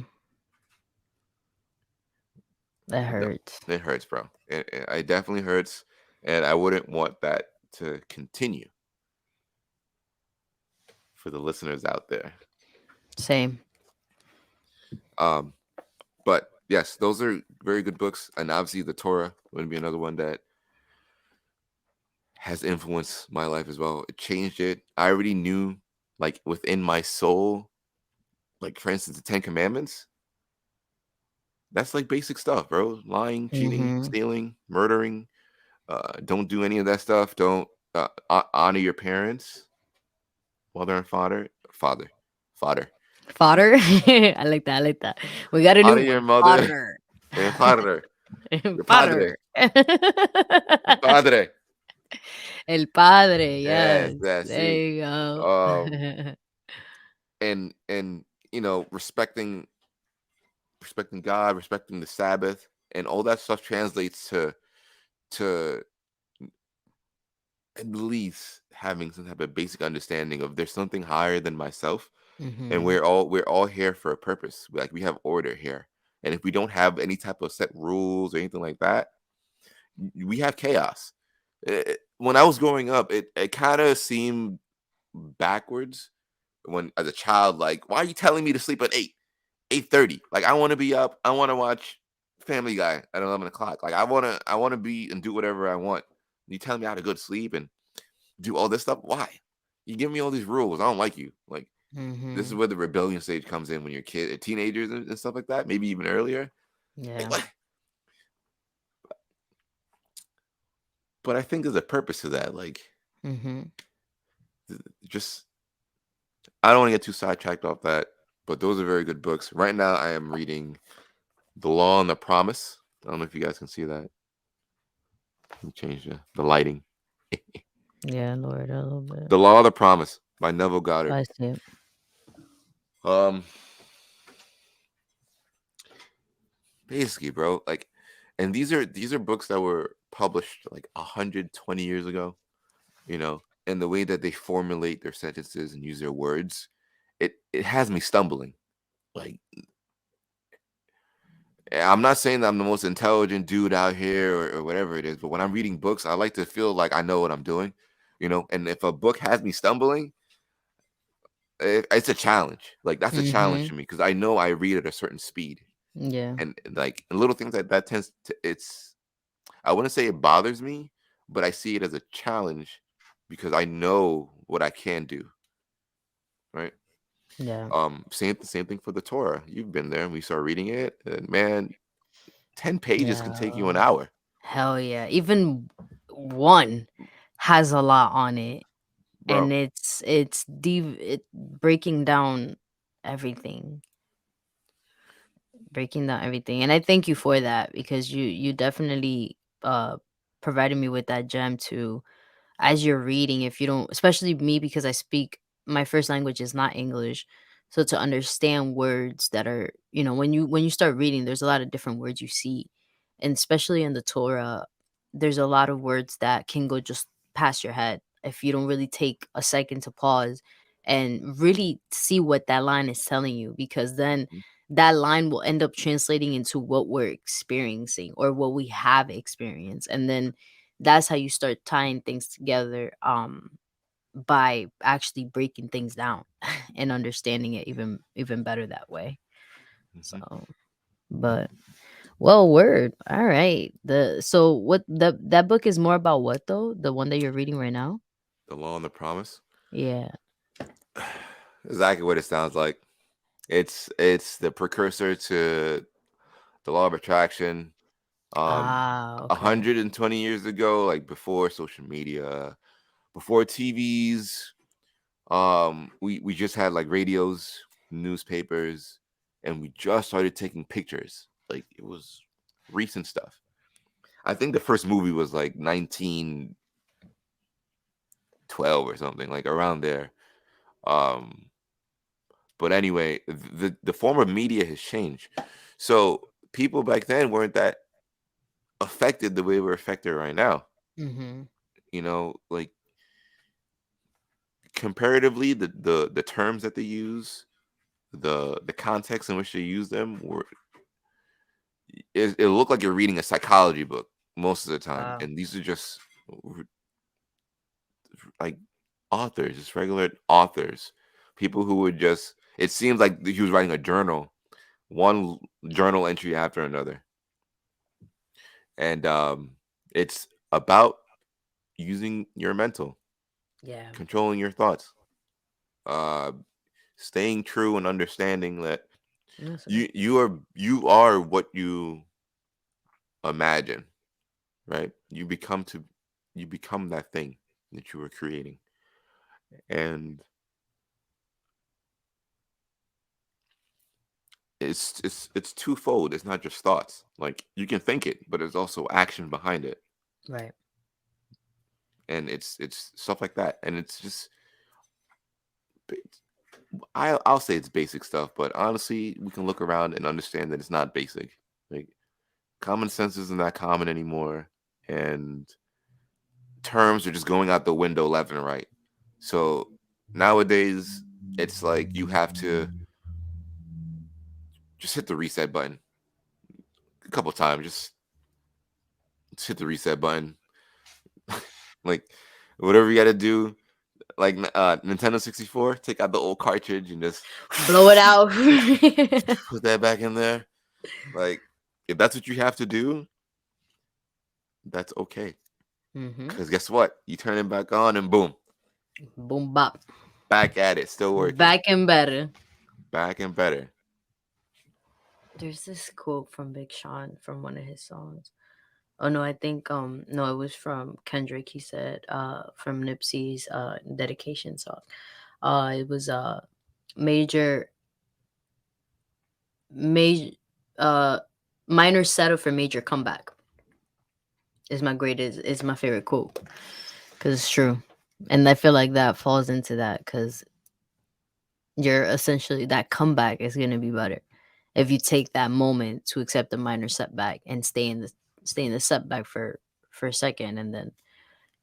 That No, hurts. it hurts, bro. It definitely hurts, and I wouldn't want that to continue for the listeners out there. Same. Um, but yes, those are very good books, and obviously the Torah would be another one that has influenced my life as well. It changed it. I already knew, like within my soul, like for instance, the Ten Commandments. That's like basic stuff, bro. Lying, cheating, Mm-hmm. stealing, murdering. Don't do any of that stuff. Don't honor your parents, mother and father. Fodder. I like that. I like that. We got a new Honor your one. mother Fodder. and father. Your padre, Fodder. padre. El padre. Yes, Yes. that's There it. you go. Um, and respecting. respecting God, respecting the Sabbath, and all that stuff translates to at least having some type of basic understanding of there's something higher than myself, and Mm-hmm. we're all here for a purpose. Like we have order here, and if we don't have any type of set rules or anything like that, we have chaos. When I was growing up, it kind of seemed backwards when as a child. Like, why are you telling me to sleep at 8:30? Like, I want to be up. I want to watch Family Guy at 11 o'clock. Like, I want to be and do whatever I want. You telling me how to go to sleep and do all this stuff? Why? You give me all these rules. I don't like you. Like, this is Mm-hmm. where the rebellion stage comes in when you're teenagers and stuff like that. Maybe even earlier. Like, Yeah. what? But I think there's a purpose to that. Like, Mm-hmm. just I don't want to get too sidetracked off that. But those are very good books. Right now, I am reading The Law and the Promise. I don't know if you guys can see that. Let me change the lighting. Yeah, Lord, a little bit. The Law of the Promise by Neville Goddard. I see it. Um, basically, bro, like, and these are books that were published like 120 years ago. And the way that they formulate their sentences and use their words, it has me stumbling. Like, I'm not saying that I'm the most intelligent dude out here or whatever it is, but when I'm reading books, I like to feel like I know what I'm doing. And if a book has me stumbling, it's a challenge. Like, that's a challenge Mm-hmm. to me because I know I read at a certain speed, Yeah. and like and little things like that tends to it's. I wouldn't say it bothers me, but I see it as a challenge because I know what I can do. Right. Yeah. Same thing for the Torah. You've been there, and we start reading it, and man, 10 pages can take you an Yeah. hour, Hell yeah. Even one has a lot on it. And bro. it breaking down everything. Breaking down everything. And I thank you for that because you definitely provided me with that gem to as you're reading, if you don't, especially me, because I speak, my first language is not English. So to understand words that are, when you start reading, there's a lot of different words you see. And especially in the Torah, there's a lot of words that can go just past your head if you don't really take a second to pause and really see what that line is telling you, because then Mhm, that line will end up translating into what we're experiencing or what we have experienced. And then that's how you start tying things together, by actually breaking things down and understanding it even better that way. So, mhm. but well, word, all right. The so what that book is more about, what though, the one that you're reading right now? The Law and the Promise. Yeah. Exactly what it sounds like. It's the precursor to the Law of Attraction. Um, Okay. 120 years ago, like before social media, before TVs, we just had like radios, newspapers, and we just started taking pictures. Like, it was recent stuff. I think the first movie was like 1912 or something, like around there. Um, but anyway, the form of media has changed. So people back then weren't that affected the way we're affected right now. Mhm. Like, comparatively, the terms that they use, the context in which they use them, it looked like you're reading a psychology book most of the time, Wow. and these are just like authors, just regular authors, people who would just. It seems like he was writing a journal, one journal entry after another, and it's about using your mental, Yeah. controlling your thoughts, uh, staying true and understanding that Yes, sir. you are what you imagine, right? You become that thing that you were creating, and it's twofold. It's not just thoughts. Like, you can think it, but there's also action behind it, Right. and it's stuff like that, and it's just I'll say it's basic stuff, but honestly, we can look around and understand that it's not basic. Like common sense isn't that common anymore, and terms are just going out the window left and right. So nowadays, it's like you have to just hit the reset button a couple times. Just hit the reset button. Like whatever you got to do. Like Nintendo 64, take out the old cartridge and just Blow it out. put that back in there. Like if that's what you have to do, that's okay. Hmm. Because guess what? You turn it back on and boom, Boom bop. back at it, still working, Back and better. back and better. There's this quote from Big Sean from one of his songs. Oh no, I think no, it was from Kendrick. He said from Nipsey's dedication song. It was major major uh minor settle for major comeback. Is my favorite quote because it's true, and I feel like that falls into that because you're essentially that comeback is going to be better if you take that moment to accept the minor setback and stay in the setback for a second, and then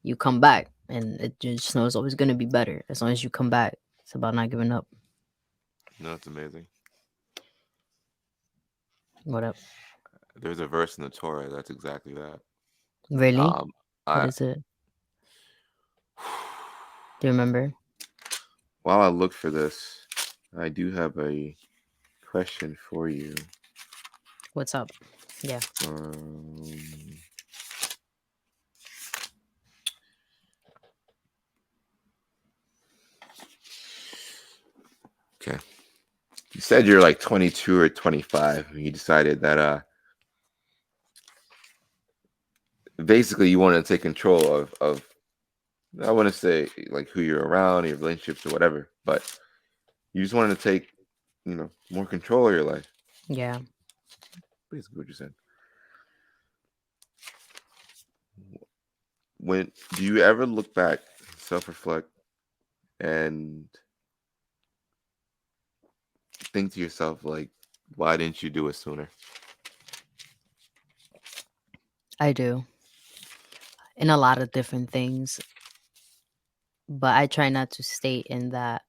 you come back, and it just knows always going to be better as long as you come back. It's about not giving up. No, it's amazing. What up? There's a verse in the Torah that's exactly that. Really? Um, What I is it? Do you remember? while I look for this, I do have a question for you. What's up? Yeah. Um, okay, you said you're like 22 or 25, and you decided that basically you want to take control of I want to say like who you're around, your relationships or whatever, but you just wanted to take more control of your life. Yeah. Basically, what you said. When do you ever look back, self reflect, and think to yourself like, why didn't you do it sooner? I do. In a lot of different things, but I try not to stay in that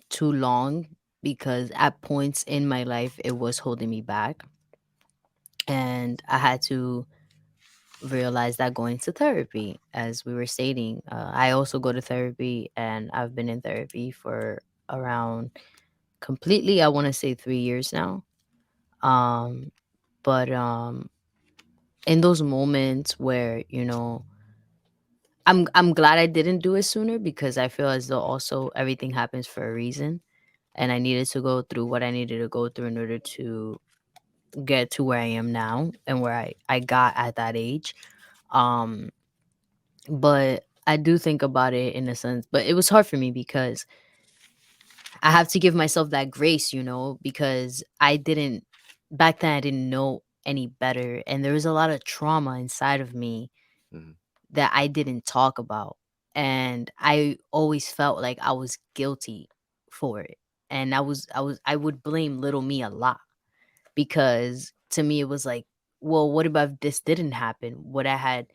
too long because at points in my life it was holding me back, and I had to realize that going to therapy, as we were stating, I also go to therapy, and I've been in therapy for around completely, I want to say 3 years now. um but in those moments where I'm glad I didn't do it sooner because I feel as though also everything happens for a reason, and I needed to go through what I needed to go through in order to get to where I am now and where I got at that age. Um but I do think about it in a sense, but it was hard for me because I have to give myself that grace, because I didn't back then I didn't know any better, and there was a lot of trauma inside of me Hmm. that I didn't talk about. And I always felt like I was guilty for it. And I would blame little me a lot because to me it was like, well, what about if this didn't happen? Would I had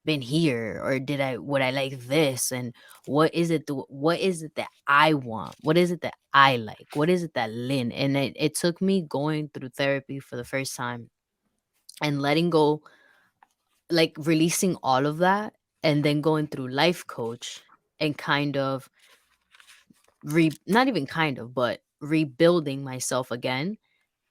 been here, or would I like this? And what is it that I want? What is it that I like? What is it that Lynn? And it took me going through therapy for the first time and letting go, like releasing all of that, and then going through life coach and kind of not even kind of, but rebuilding myself again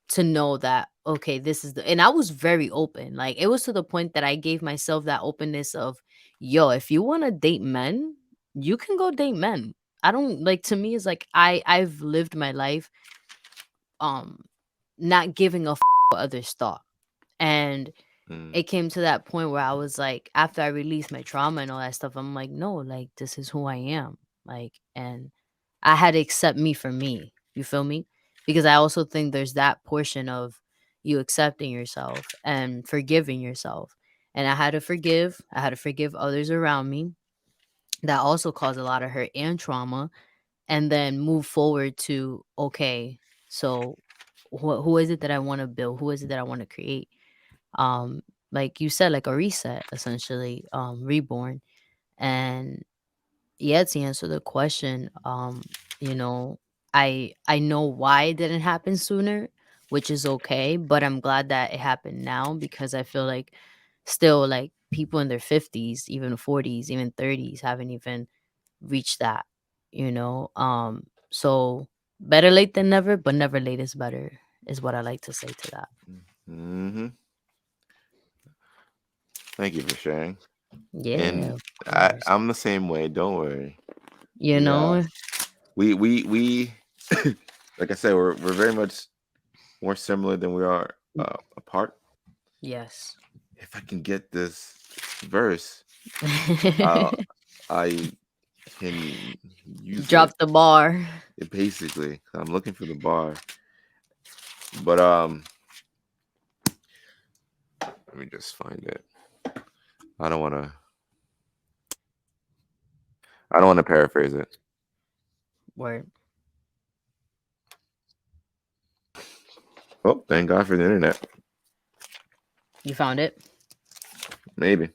to know that okay, this is the, and I was very open. Like it was to the point that I gave myself that openness of, yo, if you want to date men, you can go date men. I don't like, to me it's like I've lived my life um not giving a what others thought. And Mm, it came to that point where I was like, after I released my trauma and all that stuff, I'm like, no, like this is who I am. Like, and I had to accept me for me. You feel me? Because I also think there's that portion of you accepting yourself and forgiving yourself. And I had to forgive. I had to forgive others around me that also caused a lot of hurt and trauma. and then move forward to, okay, so who is it that I want to build? Who is it that I want to create? Um, like you said, like a reset, essentially, reborn. And yeah, to answer the question, you know, I know why it didn't happen sooner, which is okay, but I'm glad that it happened now, because I feel like still, like, people in their 50s, even 40s, even 30s haven't even reached that, you know. So better late than never, but never late is better, is what I like to say to that. Hmm. Thank you for sharing. Yeah, And of course. I'm the same way. Don't worry. You We know? we like I said, we're very much more similar than we are apart. Yes. If I can get this verse, uh, I can use this. Drop the bar. Basically, I'm looking for the bar, but let me just find it. I don't want to. I don't want to paraphrase it. Word. Oh, thank God for the internet. You found it? Maybe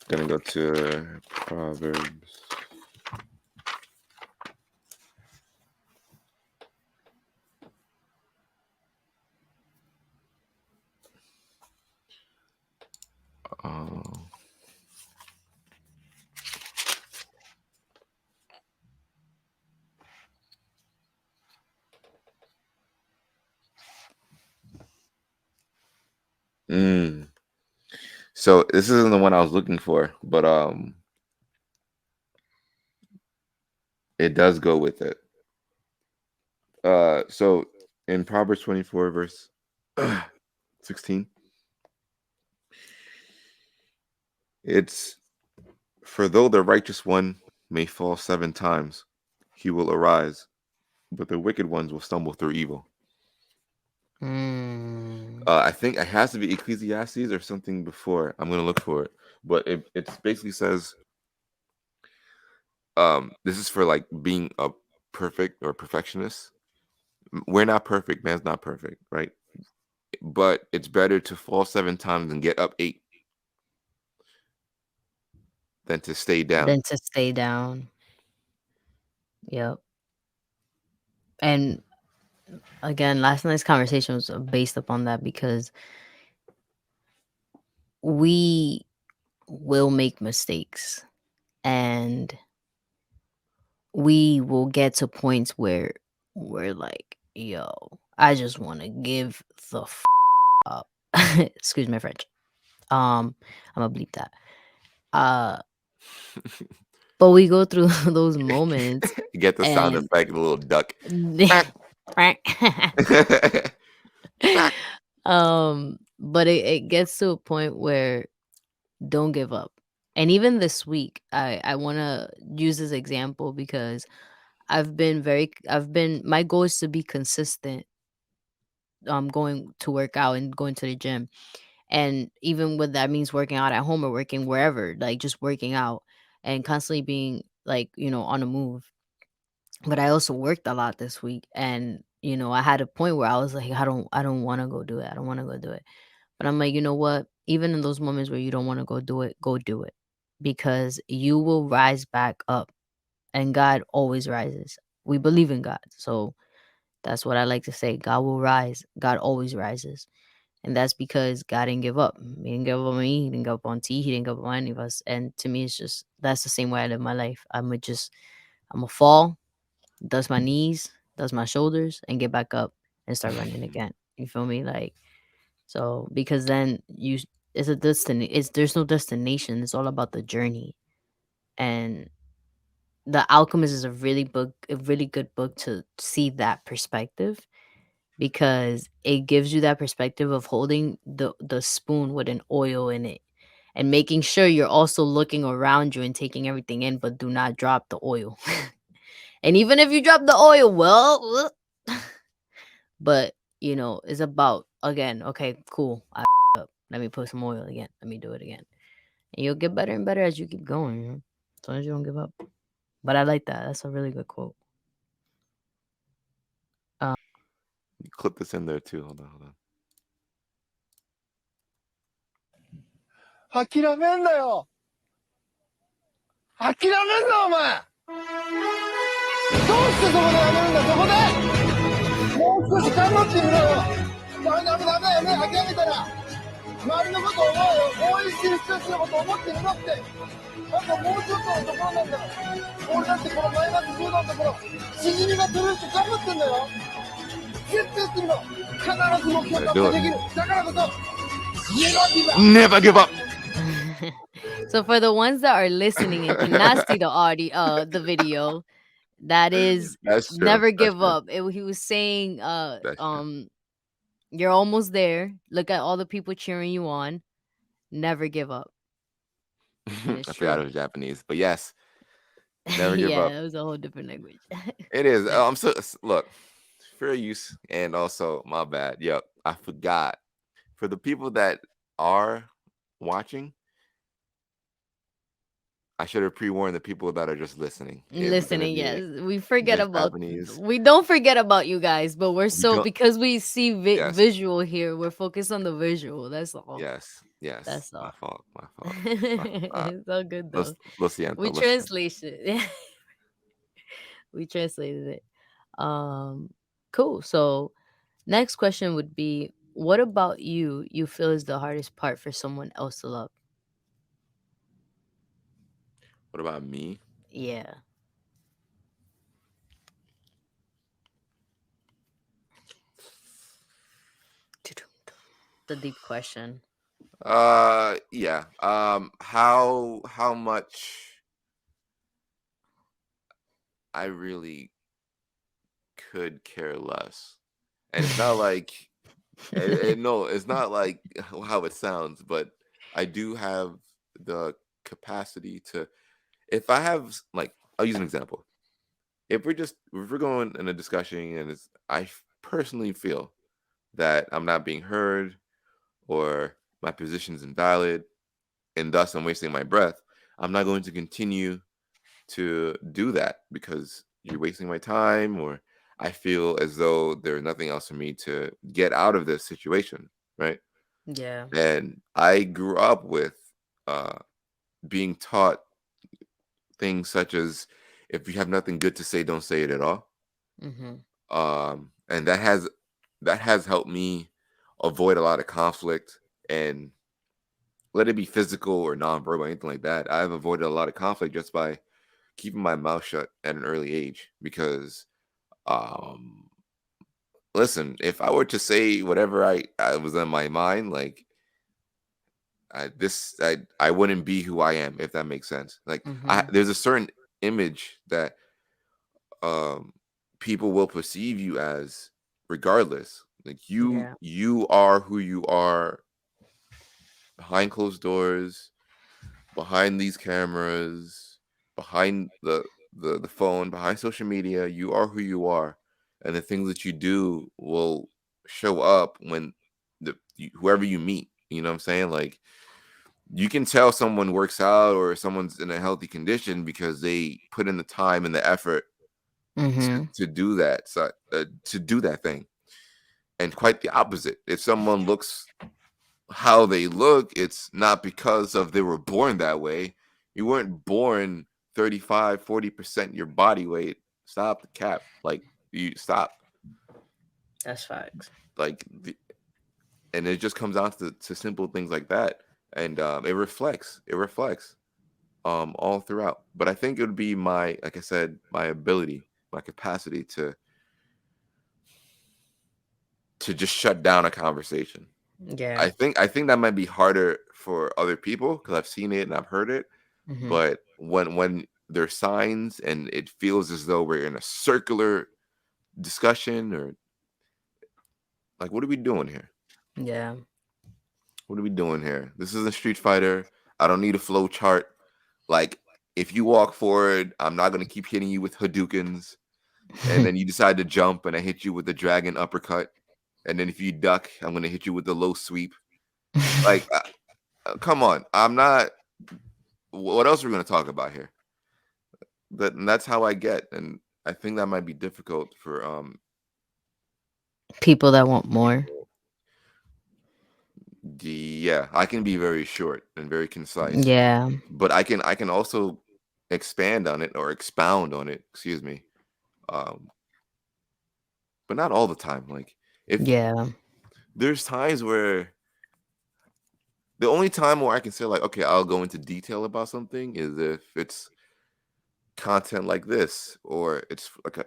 gonna go to Proverbs. Uh, mm. So this isn't the one I was looking for, but it does go with it. So in Proverbs 24 verse 16, it's for though the righteous one may fall 7 times, he will arise, but the wicked ones will stumble through evil. Mm. I think it has to be Ecclesiastes or something before. I'm gonna look for it, but it basically says this is for like being a perfect or perfectionist. We're not perfect, man's not perfect, right? But it's better to fall 7 times and get up 8 than to stay down. Than to stay down. Yep. And again, last night's conversation was based upon that, because we will make mistakes, and we will get to points where we're like, yo, I just want to give the up. Excuse my French. I'm gonna bleep that. Uh, but we go through those moments, Get the sound and effect, the little duck. Quack. Quack. but it gets to a point where don't give up. And even this week, I want to use this example, because I've been my goal is to be consistent, going to work out and going to the gym. And even when that means working out at home or working wherever, like just working out and constantly being, like, on the move. But I also worked a lot this week, and I had a point where I was like, I don't want to go do it. I don't want to go do it. But I'm like, you know what? Even in those moments where you don't want to go do it, because you will rise back up, and God always rises. We believe in God. So that's what I like to say. God will rise. God always rises. And that's because God didn't give up. He didn't give up on me. He didn't give up on T. He didn't give up on any of us. And to me, it's just, that's the same way I live my life. I'm a fall, dust my knees, dust my shoulders, and get back up and start running again. You feel me? Like, so, because then it's a destiny. There's no destination. It's all about the journey. And The Alchemist is a really good book to see that perspective, because it gives you that perspective of holding the spoon with an oil in it, and making sure you're also looking around you and taking everything in, but do not drop the oil. And even if you drop the oil, well, but it's about, again, okay, cool. I up. Let me put some oil again. Let me do it again. And you'll get better and better as you keep going, as long as you don't give up. But I like that. That's a really good quote. You clip this in there too. Hold on, hold on. 諦めんなよ。諦めんなお前。どうしてそこでやめるんだ、そこで。もう少し頑張ってみろよ。ダメ、やめ、諦めたら。周りのこと思うよ。応援してる人たちのこと思ってみろって。あともうちょっとのところなんだよ。俺だってこのマイナス10度のところ、しじみが取れると頑張ってんだよ。絶対やってみろ。必ず目標達成できる。だからこそ、Never give up. So for the ones that are listening and cannot see the audio, the video, that is That's true. never That's give true. up. He was saying, That's true. you're almost there. Look at all the people cheering you on. Never give up. And I it's forgot it true. was Japanese, but yes, never give Yeah, up. it was a whole different language. It is. Look, fair use, and also my bad. Yep, I forgot. For the people that are watching, I should have pre-warned the people that are just listening. It was gonna Listening, be yes. We forget just about Japanese. we don't forget about you guys, but we're We so don't. because we see Yes. visual here, we're focused on the visual. That's all. Yes. Yes. That's My all. fault. My fault. It's all good though. Lo siento. We Lo siento. translation. We translated it. Cool. So next question would be, what about you feel is the hardest part for someone else to love? What about me? Yeah. The deep question. Yeah. How much I really could care less. And it's not like no, it's not like how it sounds, but I do have the capacity to, if I have like, I'll use an example. If we're going in a discussion and I personally feel that I'm not being heard or my position is invalid and thus I'm wasting my breath, I'm not going to continue to do that because you're wasting my time, or I feel as though there's nothing else for me to get out of this situation, right? Yeah. And I grew up with uh, being taught things such as, if you have nothing good to say, don't say it at all. Mm-hmm. And that has helped me avoid a lot of conflict, and let it be physical or nonverbal, anything like that. I've avoided a lot of conflict just by keeping my mouth shut at an early age, because um listen, if I were to say whatever I was in my mind, like I wouldn't be who I am, if that makes sense. Like Mm-hmm. there's a certain image that um people will perceive you as regardless. Like Yeah. you are who you are behind closed doors, behind these cameras, behind the phone, behind social media. You are who you are, and the things that you do will show up when whoever you meet. You know what I'm saying? Like, you can tell someone works out or someone's in a healthy condition because they put in the time and the effort Mm-hmm. to do that. So, to do that thing. And quite the opposite. If someone looks how they look, it's not because of they were born that way. You weren't born 35, 40% your body weight. Stop the cap. Like, you stop. That's facts. Like, and it just comes down to simple things like that. And it reflects. It reflects all throughout. But I think it would be my, like I said, my ability, my capacity to just shut down a conversation. Yeah. I think that might be harder for other people because I've seen it and I've heard it. Mm-hmm. But when there's signs and it feels as though we're in a circular discussion, or like, what are we doing here? Yeah. What are we doing here? This isn't Street Fighter. I don't need a flow chart. Like, if you walk forward, I'm not gonna keep hitting you with Hadoukens, and then you decide to jump and I hit you with the dragon uppercut, and then if you duck, I'm gonna hit you with the low sweep. Like, come on, I'm not. What else are we gonna talk about here? that's how I get, and I think that might be difficult for People that want more. yeah, I can be very short and very concise, Yeah. but I can also expand on it or expound on it, excuse me. Um, but not all the time. Like if Yeah. there's times where the only time where I can say like, okay, I'll go into detail about something is if it's content like this, or it's like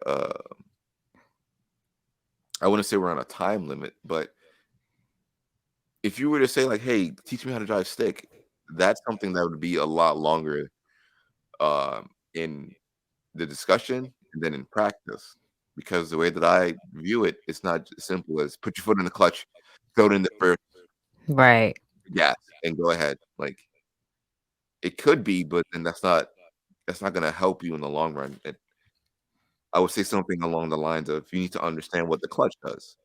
I wouldn't say we're on a time limit, but if you were to say like, hey, teach me how to drive stick, that's something that would be a lot longer in the discussion and then in practice. Because the way that I view it, it's not as simple as put your foot in the clutch, throw it in the first Right. gas, and go ahead. Like it could be, but then that's not gonna help you in the long run. I would say something along the lines of you need to understand what the clutch does.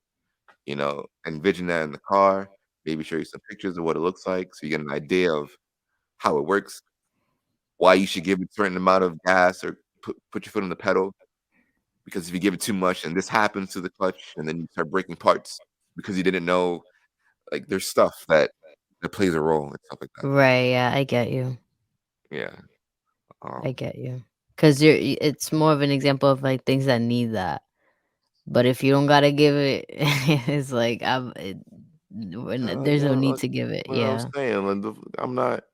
Envision that in the car, maybe show you some pictures of what it looks like so you get an idea of how it works, why you should give it a certain amount of gas or put your foot on the pedal. Because if you give it too much and this happens to the clutch and then you start breaking parts because you didn't know, like there's stuff that plays a role and stuff like that. Right. Yeah, I get you. Yeah. I Um, get you. Cuz it's more of an example of like things that need that. But if you don't got to give it it's like there's no yeah, need like to give it. what I was Yeah. saying, like I'm not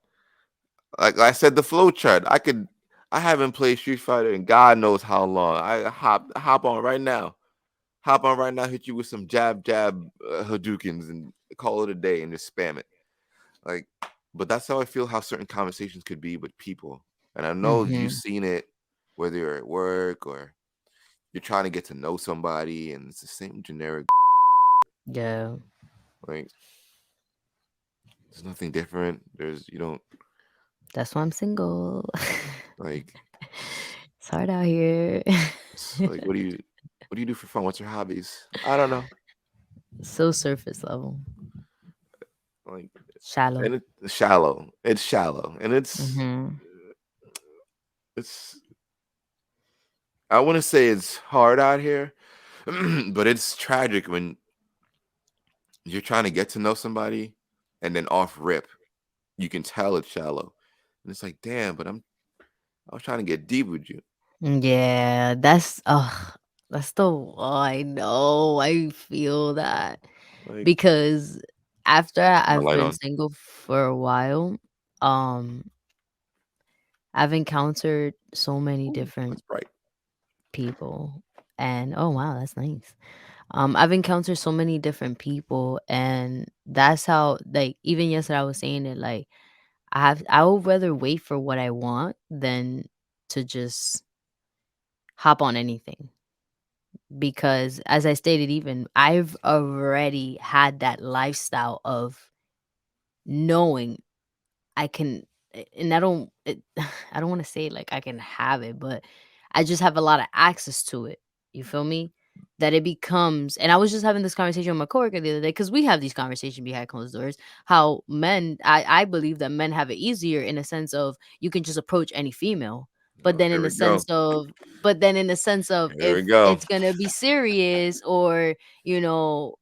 like I said the flow chart. I haven't played Street Fighter in God knows how long. I hop on right now. Hop on right now, hit you with some jab Hadoukens and call it a day and just spam it. Like, but that's how I feel how certain conversations could be with people. And I know you've Mhm. seen it, whether you're at work or you're trying to get to know somebody, and it's the same generic. Yeah. Like, there's nothing different. You don't That's why I'm single. like, It's hard out here. like, what do you do for fun? What's your hobbies? I don't know. So surface level. Like, Shallow. and it's shallow. It's shallow, and Mhm. it's. I want to say it's hard out here, but it's tragic when you're trying to get to know somebody, and then off rip, you can tell it's shallow, and it's like, damn. But I was trying to get deep with you. Yeah, that's the I know. I feel that Like, because after my I've light been on. single for a while, um I've encountered so many Ooh, that's different bright. people and oh wow, that's nice. I've encountered so many different people and that's how like even yesterday I was saying it like I would rather wait for what I want than to just hop on anything because as I stated even I've already had that lifestyle of knowing I can and I don't want to say like I can have it, but I just have a lot of access to it. You feel me? That it becomes and I was just having this conversation with my coworker the other day because we have these conversations behind closed doors. How men I believe that men have it easier in a sense of you can just approach any female. But Oh, then in here the we go. sense of Here we if go. it's gonna be serious or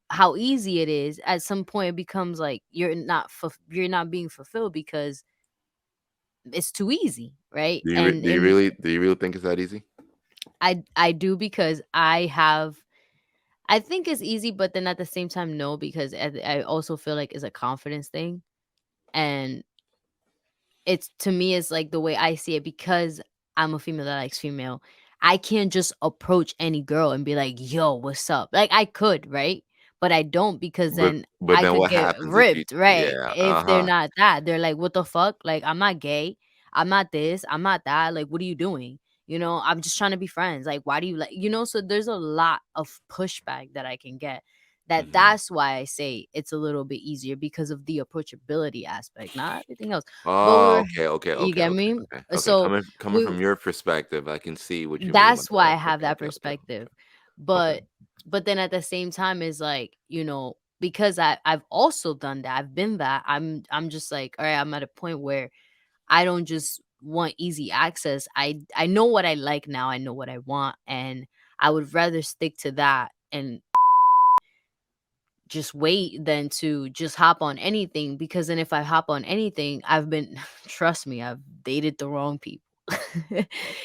how easy it is at some point it becomes like you're not being fulfilled because it's too easy, right? And Do you really think it's that easy? I do because I think it's easy but then at the same time no because I also feel like it's a confidence thing and it's to me it's like the way I see it because I'm a female that likes female. I can't just approach any girl and be like, "Yo, what's up?" Like I could, right? But I don't because then But I then could what get happens if you? ripped, right? Yeah. If they're not that, they're like, "What the fuck?" Like I'm not gay. I'm not this. I'm not that. Like what are you doing? I'm just trying to be friends. Like why do you so there's a lot of pushback that I can get. Mhm. That's why I say it's a little bit easier because of the approachability aspect, not everything else. But Oh, okay, okay, you okay, get okay, me? okay, okay. So Coming we from your perspective, I can see what you mean by that's why that. I have Okay, that okay, okay, perspective. okay. But then at the same time is like, because I've also done that. I've been that. I'm just like, all right, I'm at a point where I don't just want easy access. I know what I like now. I know what I want, and I would rather stick to that and just wait than to just hop on anything, because then if I hop on anything, I've been trust me, I've dated the wrong people.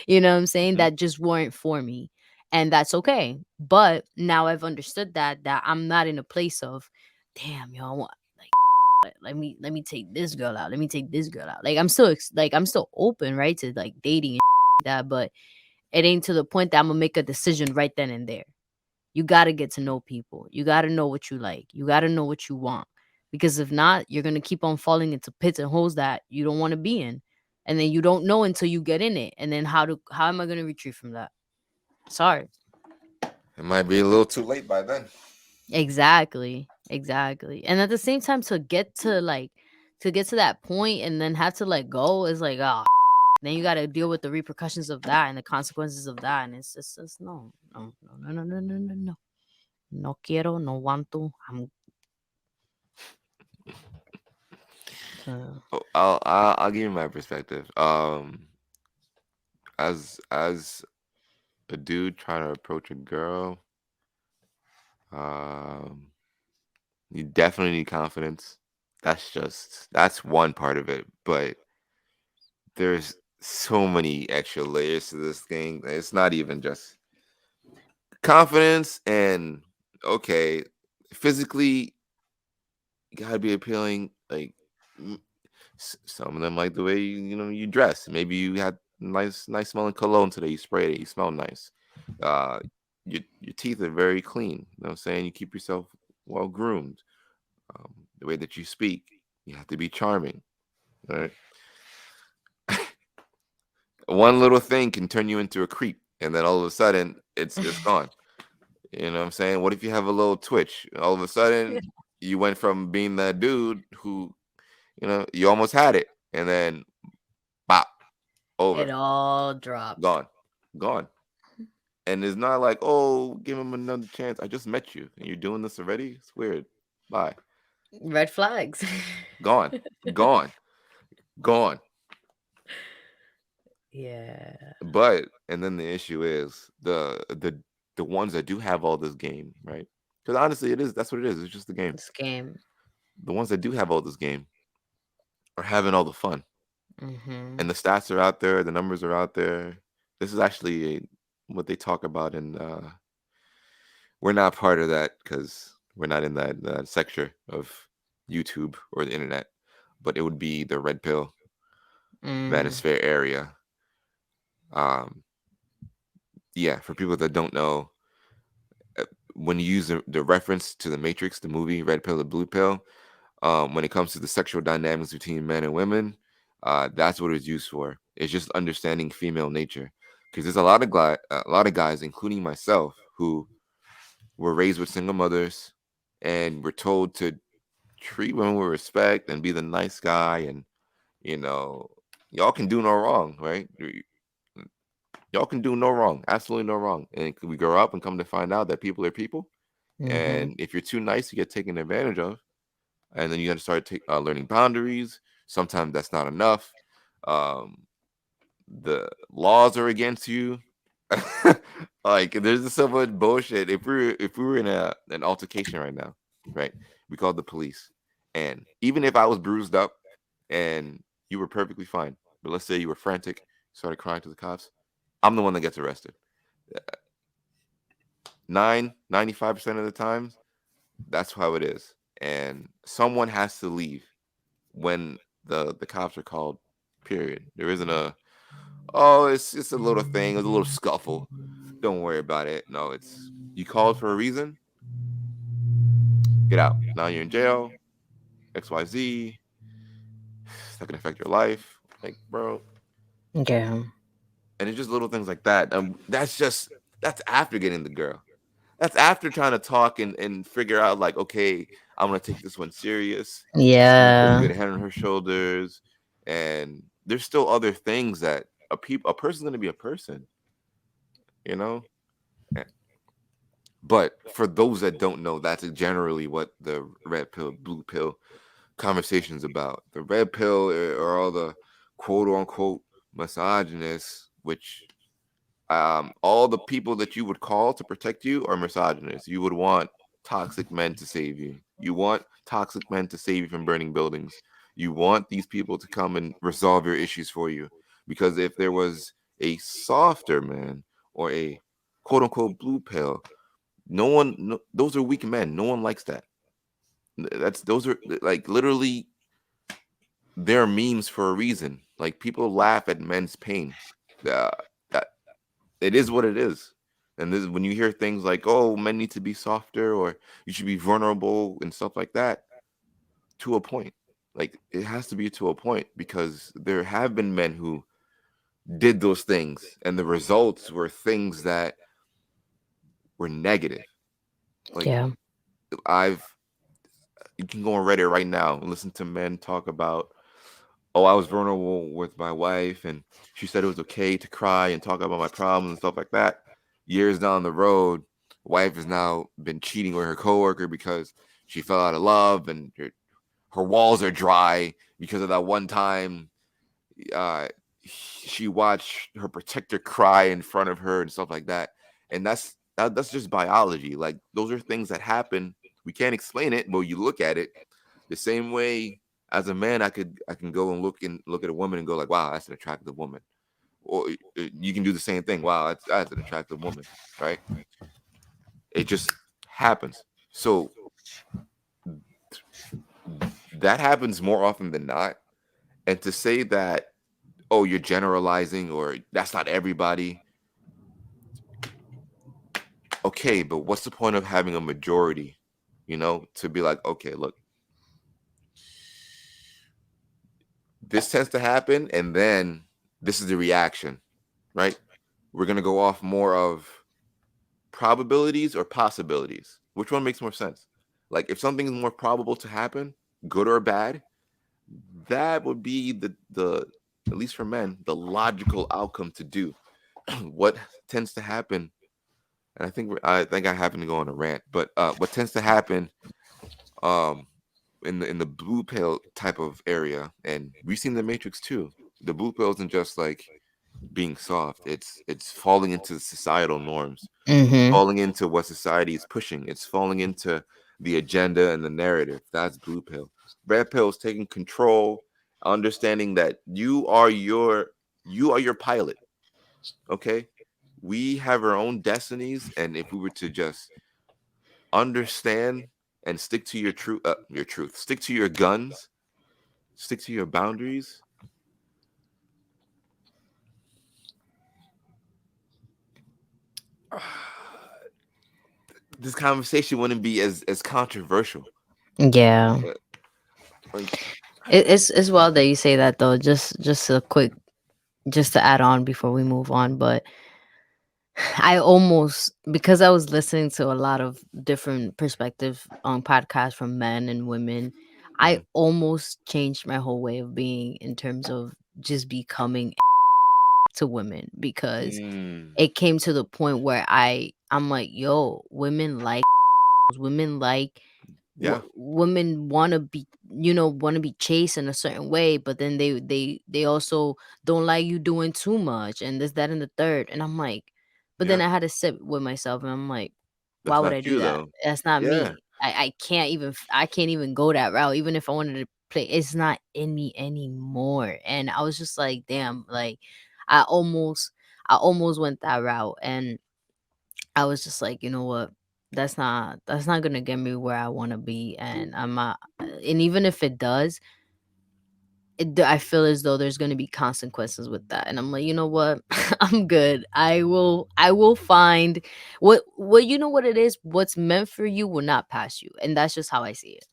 You know what I'm saying? Mhm. That just weren't for me. And that's okay. But now I've understood that I'm not in a place of, damn, yo, I want like let me take this girl out. Let me take this girl out. Like I'm still I'm still open, right, to like dating and like that, but it ain't to the point that I'm gonna make a decision right then and there. You got to get to know people. You got to know what you like. You got to know what you want. Because if not, you're going to keep on falling into pits and holes that you don't want to be in. And then you don't know until you get in it. And then how am I going to retreat from that? Sorry. It might be a little too late by then. Exactly. And at the same time, to get to that point and then have to let go is like, oh, then you got to deal with the repercussions of that and the consequences of that. And it's just no. No quiero, no want to. Uh, I'll give you my perspective. As a dude trying to approach a girl, you definitely need confidence. That's one part of it, but there's so many extra layers to this thing. It's not even just confidence and okay, physically you gotta be appealing. Like some of them like the way you dress. Maybe you had nice smelling cologne today. You sprayed it. You smell nice. Uh, your teeth are very clean. You know what I'm saying? You keep yourself well groomed. The way that you speak, you have to be charming. Right? One little thing can turn you into a creep, and then all of a sudden it's gone. You know what I'm saying? What if you have a little twitch? All of a sudden you went from being that dude who you almost had it, and then bop, over, it all dropped. gone. And it's not like, oh, give him another chance. I just met you, and you're doing this already. It's weird. Bye. Red flags. Gone. Gone. Yeah. But and then the issue is the ones that do have all this game, right? Because honestly, that's what it is. It's just the game. Scam. The ones that do have all this game are having all the fun, Mm-hmm. and the stats are out there. The numbers are out there. This is actually what they talk about, and we're not part of that because we're not in that sector of YouTube or the internet. But it would be the red pill manosphere area. Yeah, for people that don't know, when you use the reference to the Matrix, the movie Red Pill or Blue Pill, when it comes to the sexual dynamics between men and women, that's what it's used for. It's just understanding female nature, because there's a lot of guys, including myself, who were raised with single mothers and were told to treat women with respect and be the nice guy, and y'all can do no wrong, right? Y'all can do no wrong, absolutely no wrong. And we grow up and come to find out that people are people, and if you're too nice, you get taken advantage of, and then you got to start learning boundaries. Sometimes that's not enough. The laws are against you. Like there's so much bullshit. If we were in an altercation right now, right? We called the police, and even if I was bruised up and you were perfectly fine, but let's say you were frantic, started crying to the cops, I'm the one that gets arrested. 95% of the times, that's how it is. And someone has to leave when the cops are called, period. There isn't it's just a little thing, it's a little scuffle. Don't worry about it. No, it's you called for a reason. Get out. Now you're in jail. XYZ. That can affect your life. Like, bro. Yeah. And it's just little things like that. That's after getting the girl. That's after trying to talk and figure out, like, okay, I'm gonna take this one serious. Yeah. Put a head on her shoulders, and there's still other things that a person's gonna be a person, you know. But for those that don't know, that's generally what the red pill, blue pill conversation's about. The red pill are all the quote unquote misogynist, which all the people that you would call to protect you are misogynists. You would want toxic men to save you. You want toxic men to save you from burning buildings. You want these people to come and resolve your issues for you. Because if there was a softer man or a quote unquote blue pill, no one, no, those are weak men. No one likes that. Those are like literally, they're memes for a reason. Like people laugh at men's pain. Uh, that it is what it is. And this, when you hear things like, "Oh, men need to be softer," or "You should be vulnerable" and stuff like that, to a point. Like it has to be to a point because there have been men who did those things, and the results were things that were negative. Like Yeah. I've, you can go on Reddit right now and listen to men talk about, "Oh, I was vulnerable with my wife, and she said it was okay to cry and talk about my problems and stuff like that." Years down the road, wife has now been cheating with her coworker because she fell out of love, and her walls are dry because of that one time uh, she watched her protector cry in front of her and stuff like that. And that's just biology. Like those are things that happen. We can't explain it, but you look at it the same way. As a man, I can go and look at a woman and go like, "Wow, that's an attractive woman." Or you can do the same thing. "Wow, that's an attractive woman," right? It just happens. So that happens more often than not. And to say that, "Oh, you're generalizing," or "That's not everybody." Okay, but what's the point of having a majority? To be like, okay, look, this tends to happen, and then this is the reaction, right? We're gonna go off more of probabilities or possibilities. Which one makes more sense? Like, if something is more probable to happen, good or bad, that would be the at least for men, the logical outcome to do. What tends to happen, and I think I happen to go on a rant, but what tends to happen, um, in the blue pill type of area, and we've seen the Matrix too. The blue pill isn't just like being soft; it's falling into societal norms, Mm-hmm. falling into what society is pushing. It's falling into the agenda and the narrative. That's blue pill. Red pill is taking control, understanding that you are your pilot. Okay, we have our own destinies, and if we were to just understand and stick to your truth, stick to your guns, stick to your boundaries, this conversation wouldn't be as controversial. Yeah. But, like, It's wild that you say that though. Just a quick, just to add on before we move on, but I almost, because I was listening to a lot of different perspectives on podcasts from men and women, I mhm, almost changed my whole way of being in terms of just becoming to women, because mm, it came to the point where I'm like, yo, women like women like yeah, women want to be, want to be chased in a certain way, but then they also don't like you doing too much and this, that, and the third. And I'm like, but then yeah. I had to sit with myself and I'm like, why That's would I not do you that? though. That's not Yeah. me. I can't even go that route. Even if I wanted to play, it's not in me anymore. And I was just like, damn, like i almost I almost went that route. And I was just like, you know what? That's not gonna get me where I want to be, and I'm not. And even if it does, I feel as though there's gonna be consequences with that. And I'm like, you know what? I'm good. I will find what you know what it is. What's meant for you will not pass you, and that's just how I see it.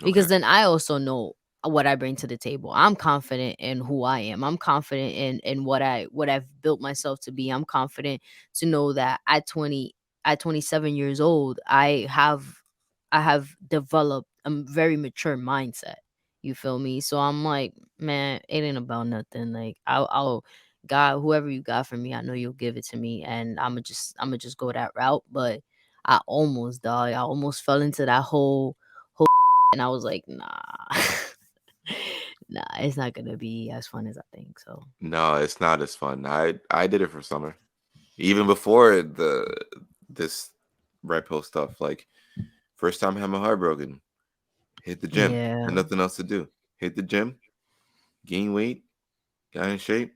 Okay. Because then I also know what I bring to the table. I'm confident in who I am. I'm confident in what I've built myself to be. I'm confident to know that at 27 years old, I have developed a very mature mindset. You feel me? So I'm like, man, it ain't about nothing. Like I'll God, whoever you got for me, I know you'll give it to me, and I'm gonna just go that route. But I almost, dog, I almost fell into that whole and I was like, nah. Nah, it's not gonna be as fun as I think. So No, it's not as fun. I did it for summer, even before this red pill stuff. Like first time I had my heart broken, hit the gym. yeah, Had nothing else to do. Hit the gym, gain weight, got in shape,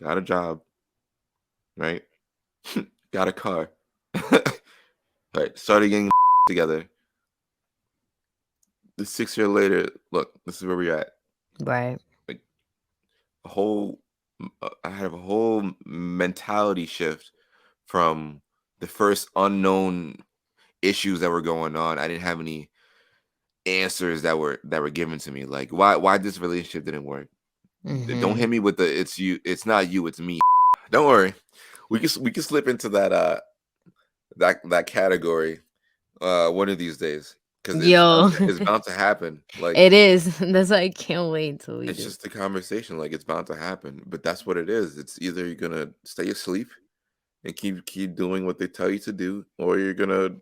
got a job, right? Got a car. Right. Started getting together. The 6 year later, look, this is where we're at. right. Like a whole, I have a whole mentality shift from the first unknown issues that were going on. I didn't have any answers that were given to me. Like why this relationship didn't work. Don't Mm-hmm. hit me with the it's you, it's not you, it's me. Don't worry. We can slip into that category one of these days because Yo, it's bound to happen. Like it is. That's why I can't wait until we it's do. just a conversation. Like it's bound to happen. But that's what it is. It's either you're gonna stay asleep and keep doing what they tell you to do, or you're gonna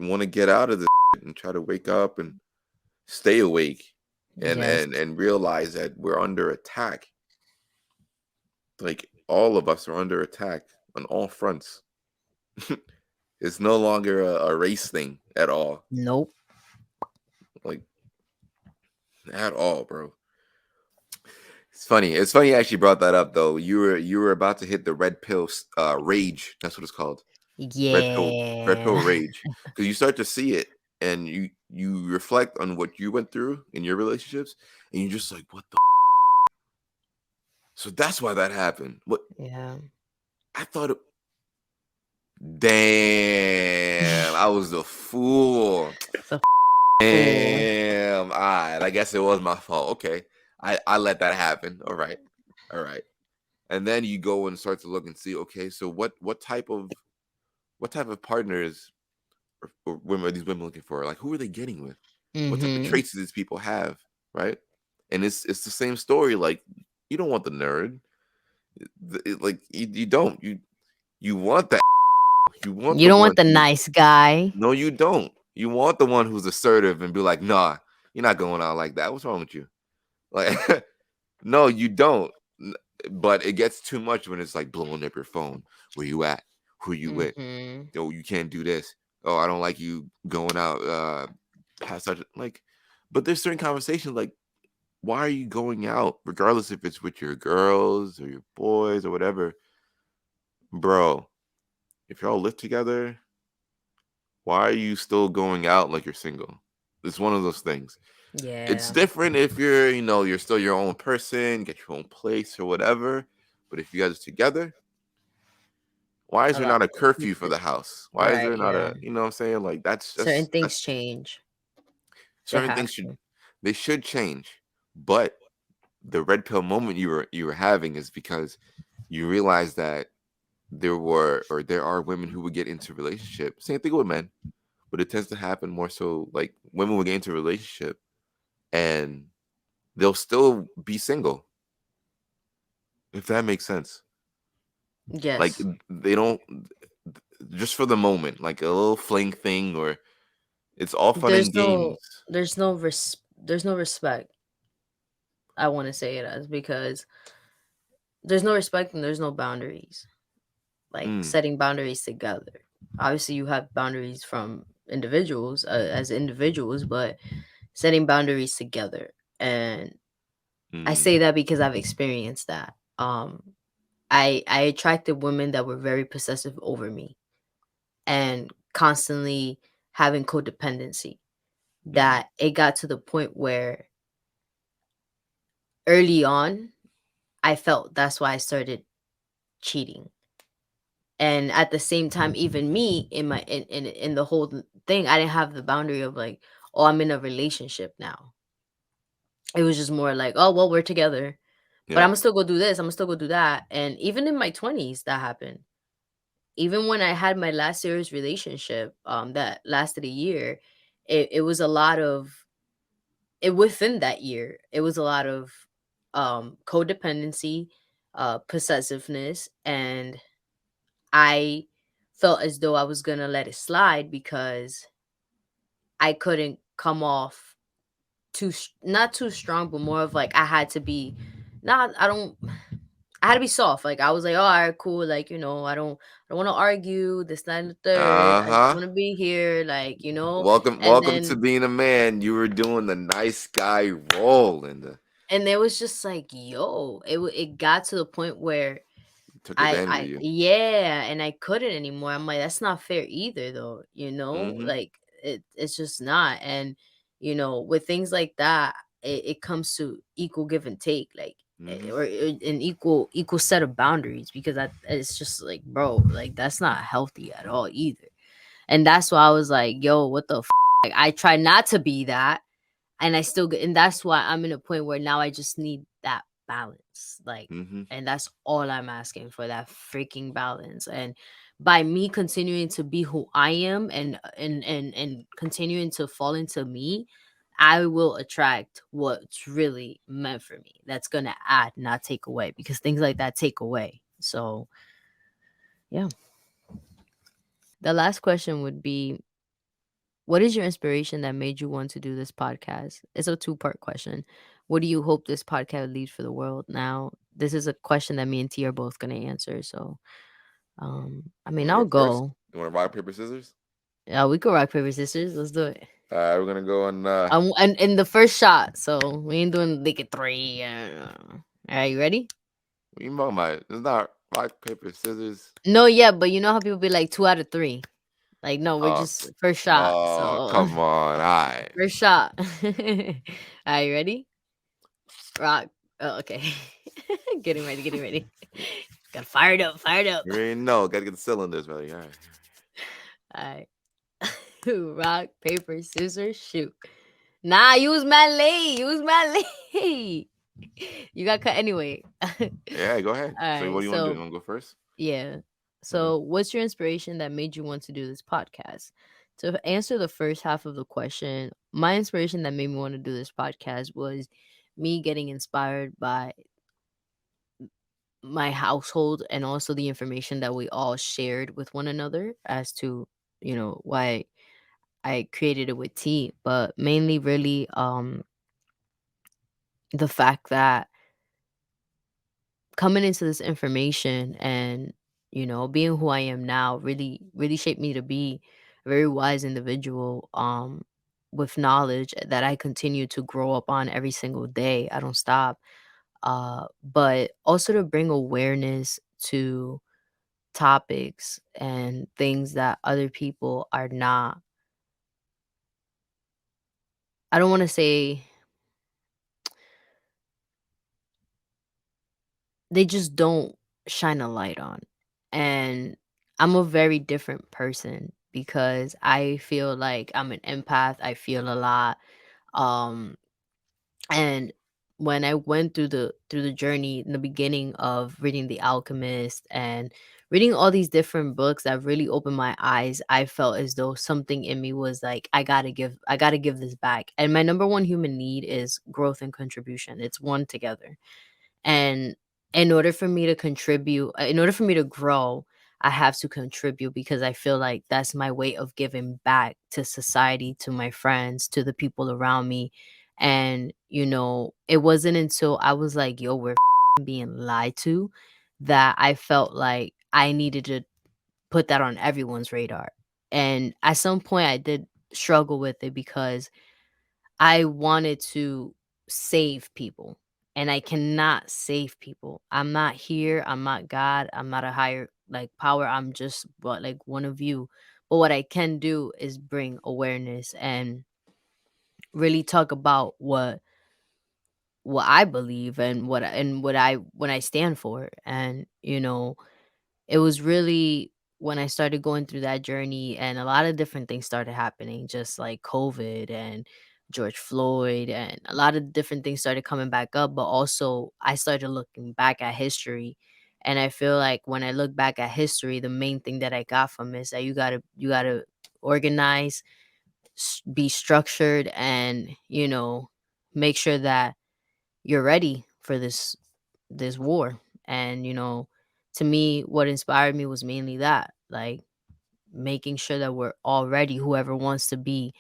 want to get out of this and try to wake up and stay awake and Yes. and realize that we're under attack. Like all of us are under attack on all fronts. It's no longer a race thing at all. Nope. Like at all, bro. It's funny. It's funny you actually brought that up though. You were about to hit the red pill rage. That's what it's called. Red pill Yeah. rage. Because you start to see it and you reflect on what you went through in your relationships and you're just like, what the so that's why that happened. What Yeah. I thought it, damn, I was the fool. It's a fool. Damn. All right. I guess it was my fault. Okay. I let that happen. All right. All right. And then you go and start to look and see, okay, so what type of partners or women are these women looking for? Like who are they getting with? What type of Mm-hmm. traits do these people have? Right. And it's the same story. Like you don't want the nerd. Like you don't. You want that. You want You the don't one want the who nice guy. no, you don't. You want the one who's assertive and be like, nah, you're not going out like that. What's wrong with you? Like, no, you don't. But it gets too much when it's like blowing up your phone. Where you at? Who you with? Mm-hmm. Oh, you can't do this. Oh, I don't like you going out past such like. But there's certain conversations like, why are you going out, regardless if it's with your girls or your boys or whatever, bro? If y'all live together, why are you still going out like you're single? It's one of those things. It's Yeah. different if you're still your own person, get your own place or whatever. But if you guys are together, why is A there lot not a of curfew for pieces. the house? Why is Right. there not Yeah. a, what I'm saying? Like Certain that's things change. They certain have things to. they should change. But the red pill moment you were having is because you realize that there are women who would get into relationship. Same thing with men, but it tends to happen more so like women will get into a relationship and they'll still be single, if that makes sense. Like Yes. they don't just for the moment, like a little fling thing, or it's all fun There's and no. games. There's no respect. I want to say it as because there's no respect and there's no boundaries. Like Mm, setting boundaries together. Obviously, you have boundaries from individuals as individuals, but setting boundaries together. And I mm, say that because I've experienced that. I attracted women that were very possessive over me and constantly having codependency. mm, That it got to the point where early on, I felt that's why I started cheating. And at the same time, even me in my in the whole thing, I didn't have the boundary of like, oh, I'm in a relationship now. It was just more like, oh well, we're together. But I'm yep. gonna still go do this, I'm gonna still go do that. And even in my 20s, that happened. Even when I had my last serious relationship, that lasted a year, it was a lot of it within that year, it was a lot of codependency, possessiveness, and I felt as though I was gonna let it slide because I couldn't come off not too strong, but more of like I had to be not I had to be soft. Like I was like, oh, all right, cool. Like, I don't want to argue this, that, and the third. I just Uh-huh. want to be here, like, Welcome, and welcome to then being a man. You were doing the nice guy role and and it was just like, yo, it got to the point where took advantage of I you. yeah, and I couldn't anymore. I'm like, that's not fair either, though. Mm-hmm. Like it's just not. And with things like that, it comes to equal give and take, like Mm-hmm. or an equal set of boundaries, because it's just like, bro, like that's not healthy at all either. And that's why I was like, yo, what the like, I try not to be that, and I still get, and that's why I'm in a point where now I just need that balance, like, Mm-hmm. and that's all I'm asking for, that freaking balance. And by me continuing to be who I am, and continuing to fall into me, I will attract what's really meant for me, that's gonna add, not take away, because things like that take away. So yeah. The last question would be, what is your inspiration that made you want to do this podcast? It's a two-part question. What do you hope this podcast leaves for the world? Now, this is a question that me and T are both going to answer. So, I You mean, want to I'll go first? go. You want to rock paper scissors? Yeah, we could rock paper scissors. Let's do it. All right, we're gonna go on. And in the first shot, so we ain't doing like a three. All right, you ready? What you talking about? It's not rock paper scissors. No, yeah, but you know how people be like 2 out of 3. Like, no, we're Oh, just first shot. oh, So come on! All right. first shot. All right, you ready? Rock. Oh, okay. Getting ready, getting ready. Got fired up, fired up. You already know. Gotta get the cylinders ready. All right. All right. Rock, paper, scissors, shoot. Nah, use my late. Use my late. You got cut anyway. Yeah, go ahead. All So, what right. do you want to do? You So, want to go first? yeah. So, what's your inspiration that made you want to do this podcast? To answer the first half of the question, my inspiration that made me want to do this podcast was me getting inspired by my household, and also the information that we all shared with one another as to why I created it with T. But mainly really the fact that coming into this information and being who I am now really really shaped me to be a very wise individual, with knowledge that I continue to grow up on every single day. I don't stop. But also to bring awareness to topics and things that other people are not, I don't want to say, they just don't shine a light on. And I'm a very different person because I feel like I'm an empath. I feel a lot. Um and when I went through the journey in the beginning of reading The Alchemist and reading all these different books that really opened my eyes, I felt as though something in me was like, I gotta give this back. And my number one human need is growth and contribution. It's one together. And in order for me to contribute, in order for me to grow, I have to contribute, because I feel like that's my way of giving back to society, to my friends, to the people around me. And it wasn't until I was like, yo, we're being lied to, that I felt like I needed to put that on everyone's radar. And at some point I did struggle with it, because I wanted to save people, and I cannot save people. I'm not here. I'm not God. I'm not a higher like power. I'm just but like one of you. But what I can do is bring awareness and really talk about what I believe, and what I stand for. And it was really when I started going through that journey, and a lot of different things started happening, just like COVID and George Floyd, and a lot of different things started coming back up. But also, I started looking back at history. And I feel like when I look back at history, the main thing that I got from it is that you gotta organize, be structured, and make sure that you're ready for this war. And to me, what inspired me was mainly that, like, making sure that we're all ready, whoever wants to be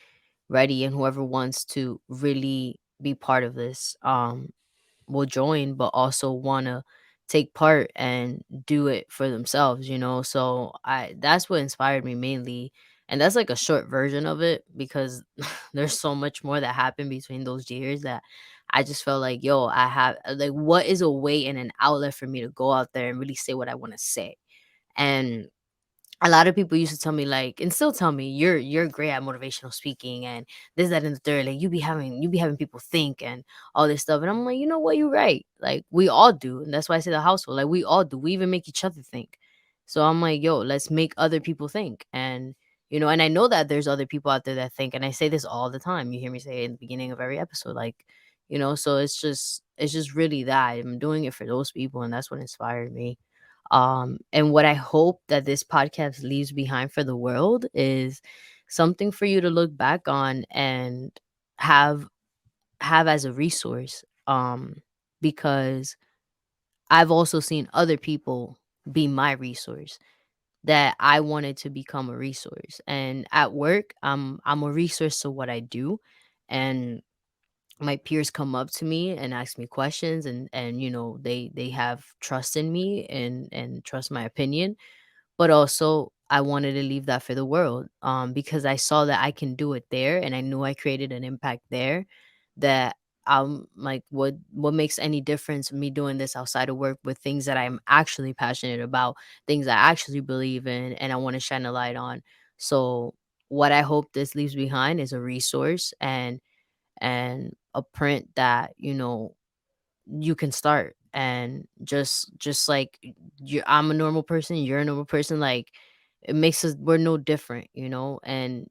ready, and whoever wants to really be part of this will join, but also want to take part and do it for themselves, you know? So that's what inspired me mainly. And that's like a short version of it, because there's so much more that happened between those years that I just felt like, yo, I have like, what is a way and an outlet for me to go out there and really say what I want to say? And a lot of people used to tell me, like, and still tell me, you're great at motivational speaking and this, that, and the third. Like, you be having people think and all this stuff. And I'm like, you know what, you're right. Like, we all do. And that's why I say the household. Like, we all do. We even make each other think. So I'm like, yo, let's make other people think. And and I know that there's other people out there that think, and I say this all the time. You hear me say it in the beginning of every episode. Like, so it's just really that. I'm doing it for those people, and that's what inspired me. And what I hope that this podcast leaves behind for the world is something for you to look back on and have as a resource. Because I've also seen other people be my resource, that I wanted to become a resource. And at work, I'm a resource to what I do. And my peers come up to me and ask me questions, and they have trust in me and trust my opinion. But also, I wanted to leave that for the world, because I saw that I can do it there, and I knew I created an impact there. That I'm like, what makes any difference me doing this outside of work with things that I'm actually passionate about, things I actually believe in, and I want to shine a light on. So what I hope this leaves behind is a resource and a print that you can start. And just like, I'm a normal person, you're a normal person. Like, it makes us, we're no different. And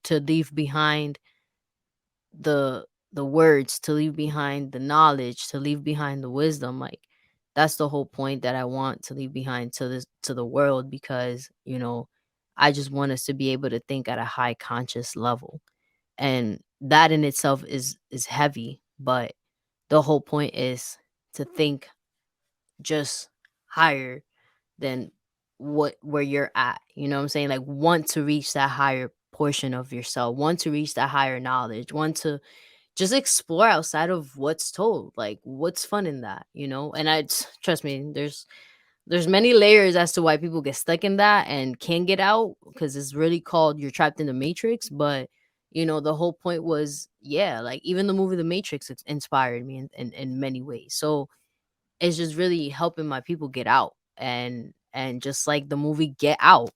to leave behind the words, to leave behind the knowledge, to leave behind the wisdom, like, that's the whole point that I want to leave behind to the world. Because I just want us to be able to think at a high conscious level. And that in itself is heavy, but the whole point is to think just higher than where you're at. You know what I'm saying? Like, want to reach that higher portion of yourself, want to reach that higher knowledge, want to just explore outside of what's told. Like, what's fun in that, And trust me, there's many layers as to why people get stuck in that and can't get out, because it's really called you're trapped in the matrix. But the whole point was, yeah, like, even the movie The Matrix, it's inspired me in many ways. So it's just really helping my people get out. And just like the movie Get Out,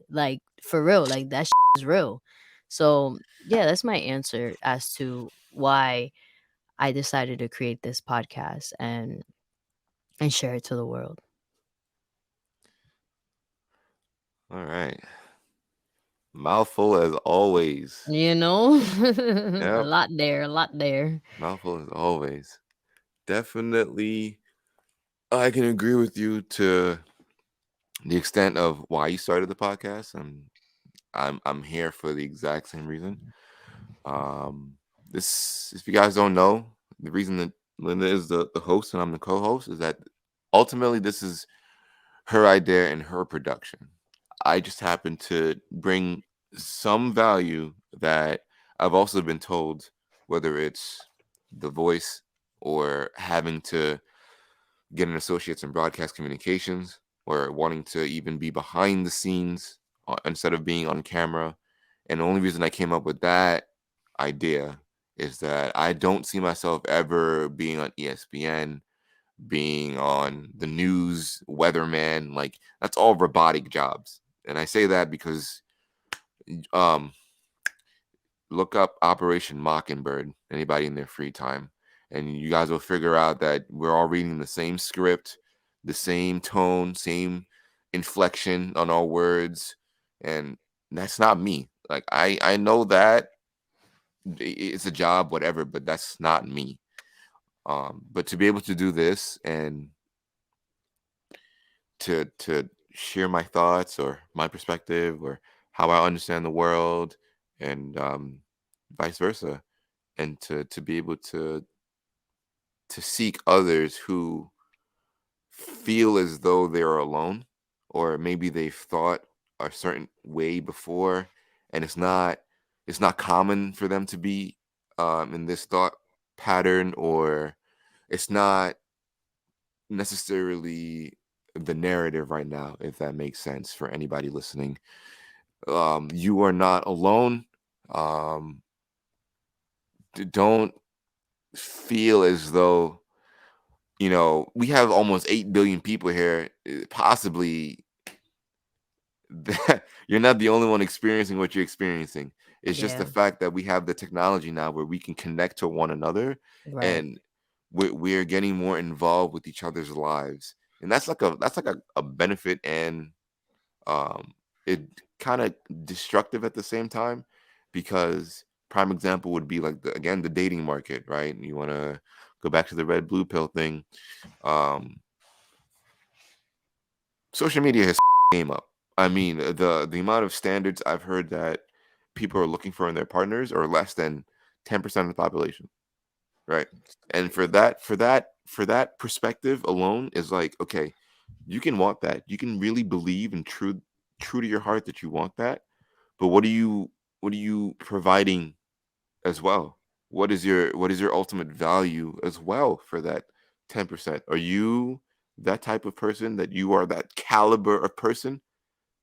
like, for real, like, that is real. So yeah, that's my answer as to why I decided to create this podcast and share it to the world. All right. Mouthful as always. A Yep. lot there, a lot there. Mouthful as always. Definitely, I can agree with you to the extent of why you started the podcast. I'm here for the exact same reason. This, if you guys don't know, the reason that Linda is the host and I'm the co-host is that ultimately this is her idea and her production. I just happen to bring some value that I've also been told, whether it's the voice or having to get an associate's in broadcast communications or wanting to even be behind the scenes instead of being on camera. And the only reason I came up with that idea is that I don't see myself ever being on ESPN, being on the news, weatherman. Like, that's all robotic jobs. And I say that because um look up Operation Mockingbird, anybody in their free time, and you guys will figure out that we're all reading the same script, the same tone, same inflection on our words, and that's not me. Like, I know that it's a job, whatever, but that's not me. But to be able to do this and to share my thoughts or my perspective or how I understand the world, and vice versa, and to be able to seek others who feel as though they're alone, or maybe they've thought a certain way before, and it's not common for them to be in this thought pattern, or it's not necessarily the narrative right now, if that makes sense for anybody listening. You are not alone. Um, don't feel as though, we have almost 8 billion people here. Possibly you're not the only one experiencing what you're experiencing. It's just the Yeah. fact that we have the technology now where we can connect to one another, Right. and we're getting more involved with each other's lives, and that's like a benefit, and it kind of destructive at the same time, because prime example would be like the dating market, right? You want to go back to the red blue pill thing. um Social media has game up. I mean, the amount of standards I've heard that people are looking for in their partners are less than 10% of the population, right? It's And for crazy. that perspective alone is like, okay, you can want that. You can really believe and true to your heart that you want that. But what are you providing as well? What is your ultimate value as well for that 10%? Are you that type of person, that you are that caliber of person,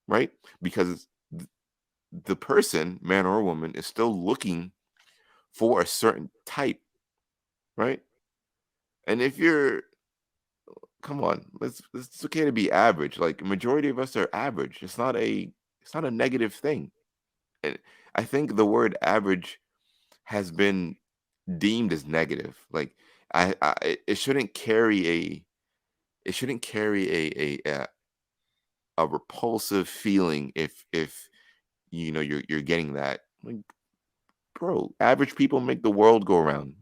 right? Because th- the person, man or woman, is still looking for a certain type, right? And if you're, come on, it's okay to be average. Like, majority of us are average. It's not a negative thing. And I think the word average has been deemed as negative. Like, it shouldn't carry a repulsive feeling if you're getting that. Like, bro, average people make the world go around.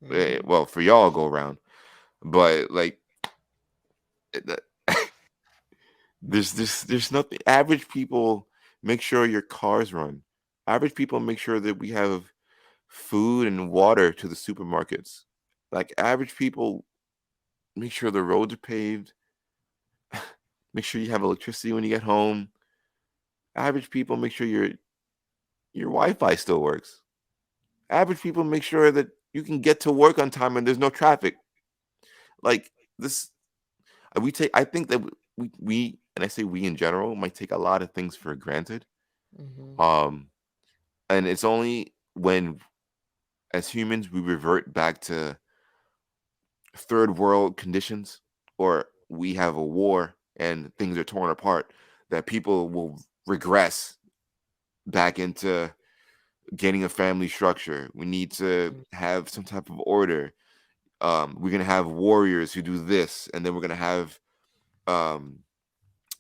Hmm. Well, for y'all go around, but like, the- there's nothing. Average people make sure your cars run. Average people make sure that we have food and water to the supermarkets. Like, average people make sure the roads are paved. Make sure you have electricity when you get home. Average people make sure your Wi-Fi still works. Average people make sure that you can get to work on time and there's no traffic. Like, this, I think that we, and I say we in general, might take a lot of things for granted. Hmm. Um, and it's only when, as humans, we revert back to third world conditions, or we have a war and things are torn apart, that people will regress back into getting a family structure. We need to have some type of order. We're gonna have warriors who do this, and then we're gonna have um,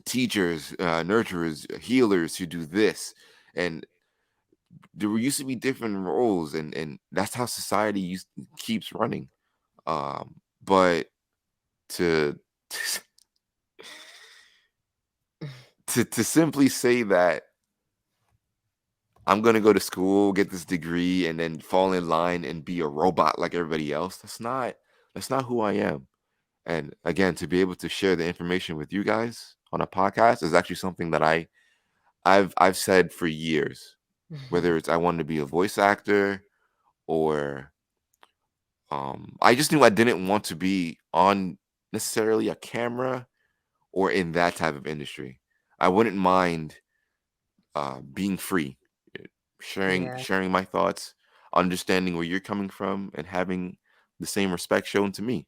teachers, nurturers, healers who do this, and there used to be different roles, and that's how society keeps running. But to to simply say that I'm gonna go to school, get this degree, and then fall in line and be a robot like everybody else, that's not who I am. And again, to be able to share the information with you guys on a podcast is actually something that I've said for years. Hmm. Whether it's I wanted to be a voice actor, or I just knew I didn't want to be on necessarily a camera or in that type of industry. I wouldn't mind being free, uh, sharing Yeah. sharing my thoughts, understanding where you're coming from, and having the same respect shown to me.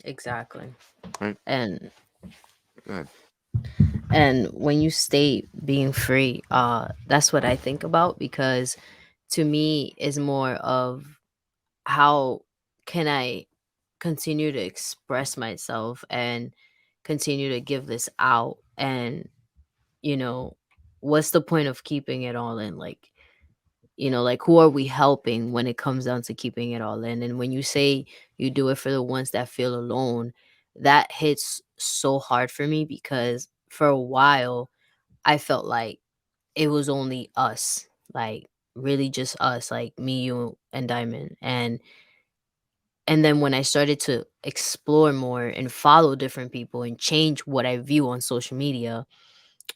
Exactly. Right? And Good. when you state being free, that's what I think about, because to me is more of how can I continue to express myself and continue to give this out, and you know what's the point of keeping it all in, like, like, who are we helping when it comes down to keeping it all in? And when you say you do it for the ones that feel alone, that hits so hard for me, because for a while I felt like it was only us, like, really just us, like me, you, and Diamond. And then when I started to explore more and follow different people and change what I view on social media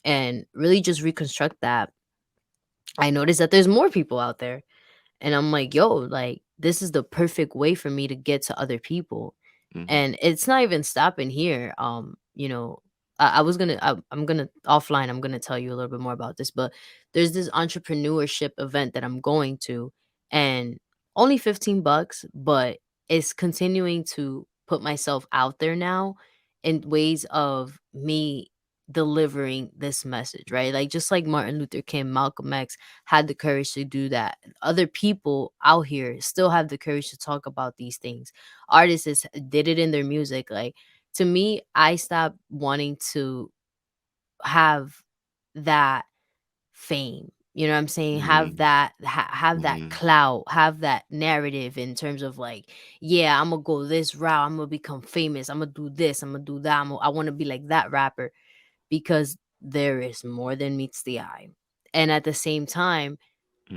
and really just reconstruct that, I noticed that there's more people out there. And I'm like, yo, like, this is the perfect way for me to get to other people. Mhm. And it's not even stopping here. I was gonna I'm gonna offline, I'm gonna tell you a little bit more about this, but there's this entrepreneurship event that I'm going to, and only $15, but it's continuing to put myself out there now in ways of me delivering this message, right? Like just like Martin Luther King, Malcolm X had the courage to do that. Other people out here still have the courage to talk about these things. Artists did it in their music. Like, to me, I stopped wanting to have that fame. You know what I'm saying? Have Mm. have that Mhm. clout, have that narrative in terms of like, yeah, I'm gonna go this route, I'm gonna become famous, I'm gonna do this, I'm gonna do that, I want to be like that rapper, because there is more than meets the eye. And at the same time,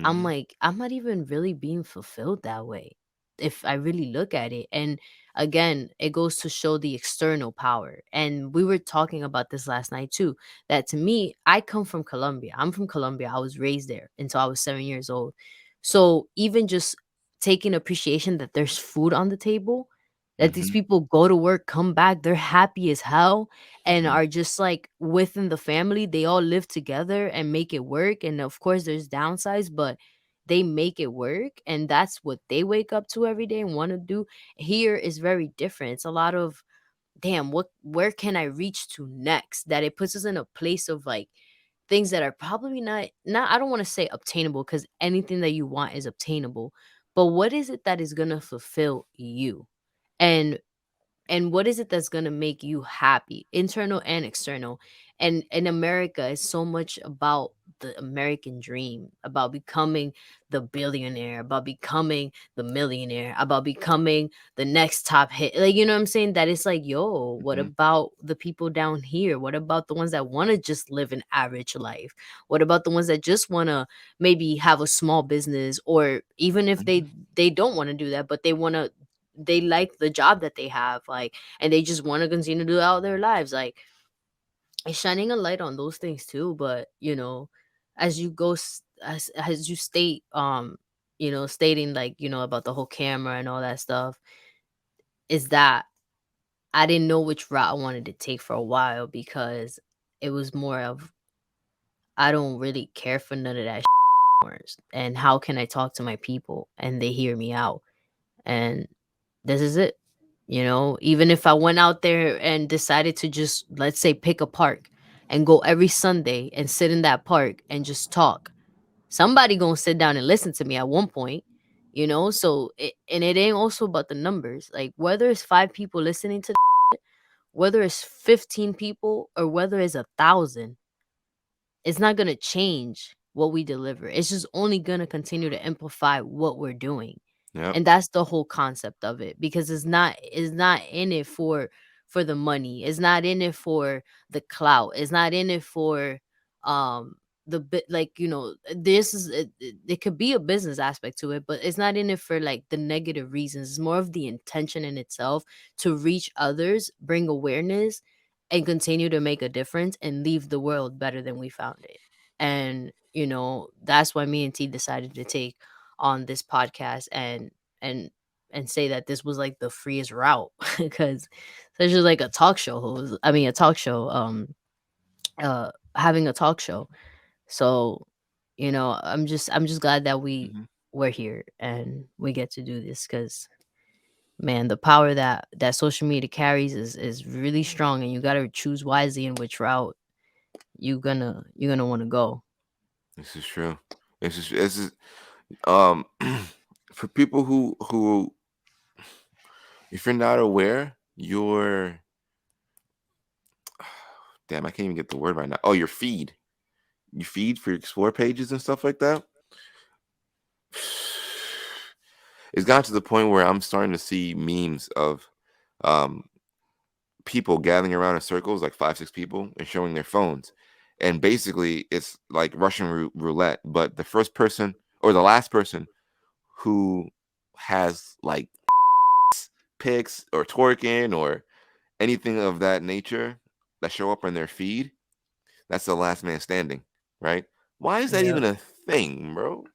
I'm Mhm. like, I'm not even really being fulfilled that way if I really look at it. And again, it goes to show the external power. And we were talking about this last night too. That to me, I come from Colombia. I'm from Colombia. I was raised there until I was 7 years old. So even just taking appreciation that there's food on the table, that these Mhm. people go to work, come back, they're happy as hell, and Mhm. are just like within the family, they all live together and make it work. And of course there's downsides, but they make it work, and that's what they wake up to every day and want to do. Here is very different. It's a lot of, damn, what, where can I reach to next, that it puts us in a place of like things that are probably not I don't want to say obtainable, because anything that you want is obtainable, but what is it that is going to fulfill you? And what is it that's going to make you happy, internal and external? And in America, it's so much about the American dream, about becoming the billionaire, about becoming the millionaire, about becoming the next top hit, like, you know what I'm saying, that it's like, yo, what Mhm. about the people down here? What about the ones that want to just live an average life? What about the ones that just want to maybe have a small business, or even if Mhm. they don't want to do that, but they like the job that they have, like, and they just want to continue to do it out their lives, like, it's shining a light on those things too. But as you go as you state, stating, like, about the whole camera and all that stuff, is that I didn't know which route I wanted to take for a while, because it was more of, I don't really care for none of that anymore, and how can I talk to my people and they hear me out? And this is it. Even if I went out there and decided to just, let's say, pick a park and go every Sunday and sit in that park and just talk, somebody gonna sit down and listen to me at one point. So and it ain't also about the numbers, like whether it's 5 people listening to whether it's 15 people, or whether it's 1,000, it's not gonna change what we deliver. It's just only gonna continue to amplify what we're doing. Yep. And that's the whole concept of it, because it's not in it for the money. It's not in it for the clout. It's not in it for um the bit, like, this is it could be a business aspect to it, but it's not in it for like the negative reasons. It's more of the intention in itself, to reach others, bring awareness, and continue to make a difference and leave the world better than we found it. And that's why me and T decided to take on this podcast, and and say that this was like the freest route, because it's just like a talk show host, I mean a talk show, having a talk show. So I'm just glad that Mhm. we're here and we get to do this, because man, the power that social media carries is really strong, and you got to choose wisely in which route you're gonna want to go. This is true. This is um for people who if you're not aware, your damn, I can't even get the word right now. Oh, your feed. You feed for your explore pages and stuff like that. It's gotten to the point where I'm starting to see memes of um people gathering around in circles, like 5, 6 people, and showing their phones. And basically, it's like Russian roulette. But the first person or the last person who has like pics or twerking or anything of that nature that show up on their feed, that's the last man standing, right? Why is that Yep. even a thing, bro?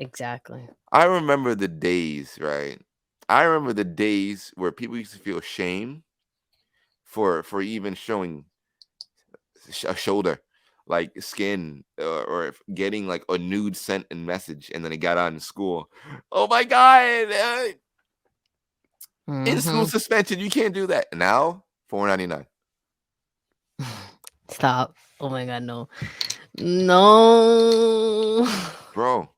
Exactly. I remember the days, right? I remember the days where people used to feel shame for even showing a shoulder, like skin, or if getting like a nude sent in message, and then it got out in school. Oh my god! In school Mm-hmm. suspension, you can't do that now. $4.99, Stop. Oh my god, no. No. bro.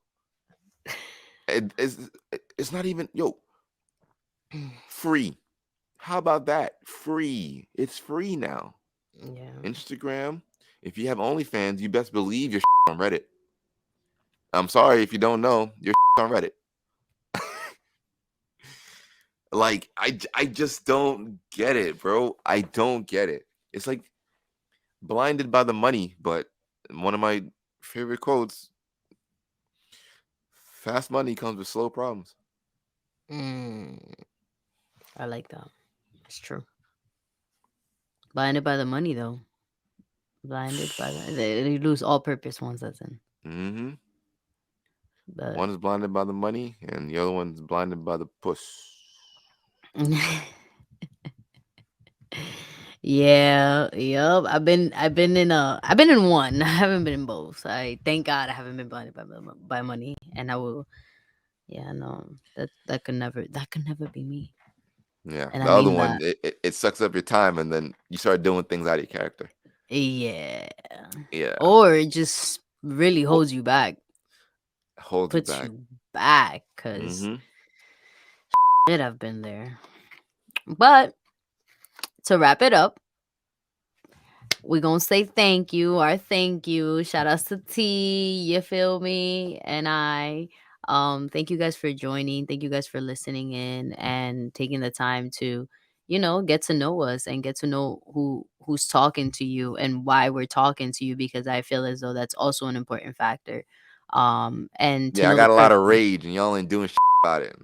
It's not even free. How about that? Free. It's free now. Yeah. Instagram. If you have OnlyFans, you best believe your on Reddit. I'm sorry if you don't know, your on Reddit. Like I just don't get it, bro. I don't get it. It's like blinded by the money, but one of my favorite quotes: "Fast money comes with slow problems." Mm, I like that. It's true. Blinded by the money, though. Blinded by they lose all purpose ones. That's in. Mm-hmm. But One is blinded by the money, and the other one's blinded by the puss. yeah, yep. I've been in one. I haven't been in both. I thank God I haven't been blinded by money, and I will. Yeah, no, that could never be me, Yeah, and I the other mean one, that. it sucks up your time, and then you start doing things out of your character. Yeah, Yeah, or it just really Hol- holds you back, holds you puts back. you back, cause Mm-hmm. shit, I've been there. But to wrap it up, we're gonna say thank you. Our thank you. Shout outs to T, you feel me? And I. Thank you guys for joining. Thank you guys for listening in and taking the time to, get to know us and get to know who's talking to you and why we're talking to you, because I feel as though that's also an important factor. And to Yeah, I know the got a lot of person. rage, and y'all ain't doing about it.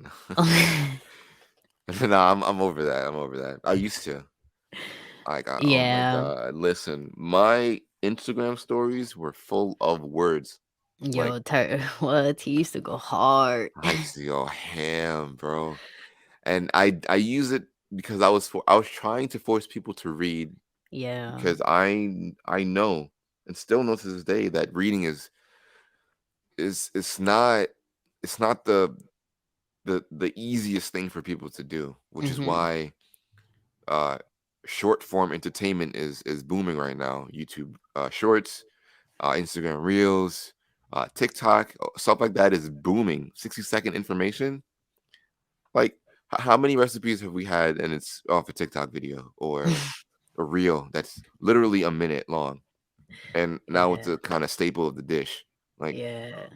No, I'm over that. I'm over that. I used to. I got, oh my Yeah. god. Listen, my Instagram stories were full of words. Like, Yo, what? He used to go hard. I used to go ham, bro. And I use it because I was trying to force people to read, Yeah. because I know and still know to this day that reading is it's not the easiest thing for people to do, which is Mm-hmm. why uh short form entertainment is booming right now. YouTube shorts, Instagram reels, TikTok, stuff like that is booming. 60-second information. Like, how many recipes have we had and it's off a TikTok video or a reel that's literally a minute long, and now it's Yeah. a kind of staple of the dish. Like, Yeah.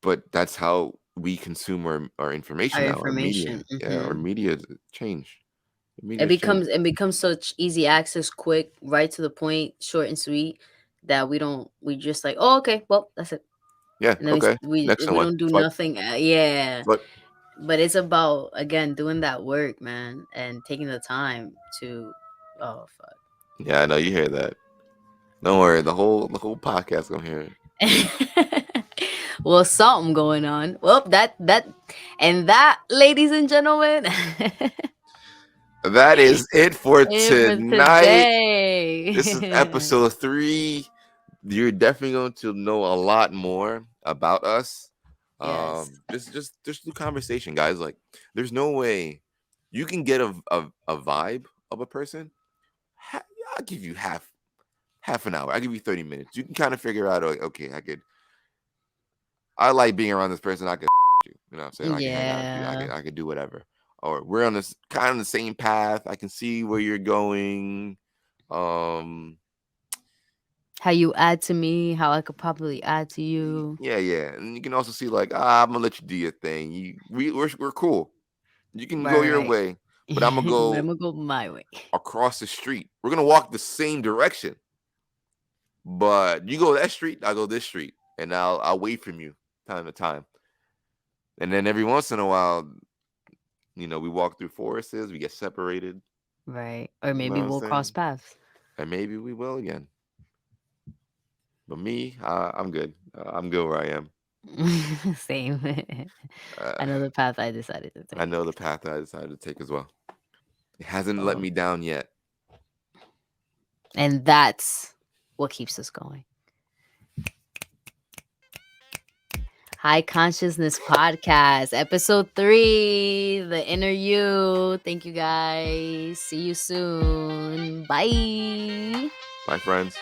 but that's how we consume our Our information now, our information. media. Yeah, our Mm-hmm. media changed. The It media's changed. becomes it becomes such easy access, quick, right to the point, short and sweet, that we just like, oh, okay, well, that's it, Yeah. and then Okay. Next we one. don't do Swipe. nothing. Yeah, Swipe. but it's about, again, doing that work, man, and taking the time to. Oh Yeah, I know you hear that. Don't worry. The whole podcast gonna hear it. fuck. Well, something going on. Well, that, ladies and gentlemen, That is it for it for tonight. This is today. episode 3. You're definitely going to know a lot more about us. Yes. Just through conversation, guys. Like, there's no way you can get a vibe of a person. Ha- I'll give you half an hour. I'll give you 30 minutes. You can kind of figure out, like, okay, I like being around this person. I could you. You know what I'm saying? I can hang out with you. Yeah. I could do whatever. Or we're on this kind of the same path. I can see where you're going. Um, How you add to me, how I could probably add to you. yeah. And you can also see, like, I'm gonna let you do your thing. We're cool. You can go Right, your right. way, but I'm gonna But I'm go gonna go my way. across the street. We're gonna walk the same direction, but you go that street, I go this street, and I'll wait from you time to time. And then every once in a while, we walk through forests, we get separated. Right. Or You know maybe what I'm we'll cross saying? paths. And maybe we will again. But me, I'm good. I'm good where I am. Same. Uh, Another path I decided to take. I know the path that I decided to take as well. It hasn't let Oh. me down yet. And that's what keeps us going. High Consciousness Podcast, episode 3, The Inner You. Thank you guys. See you soon. Bye. Bye, friends.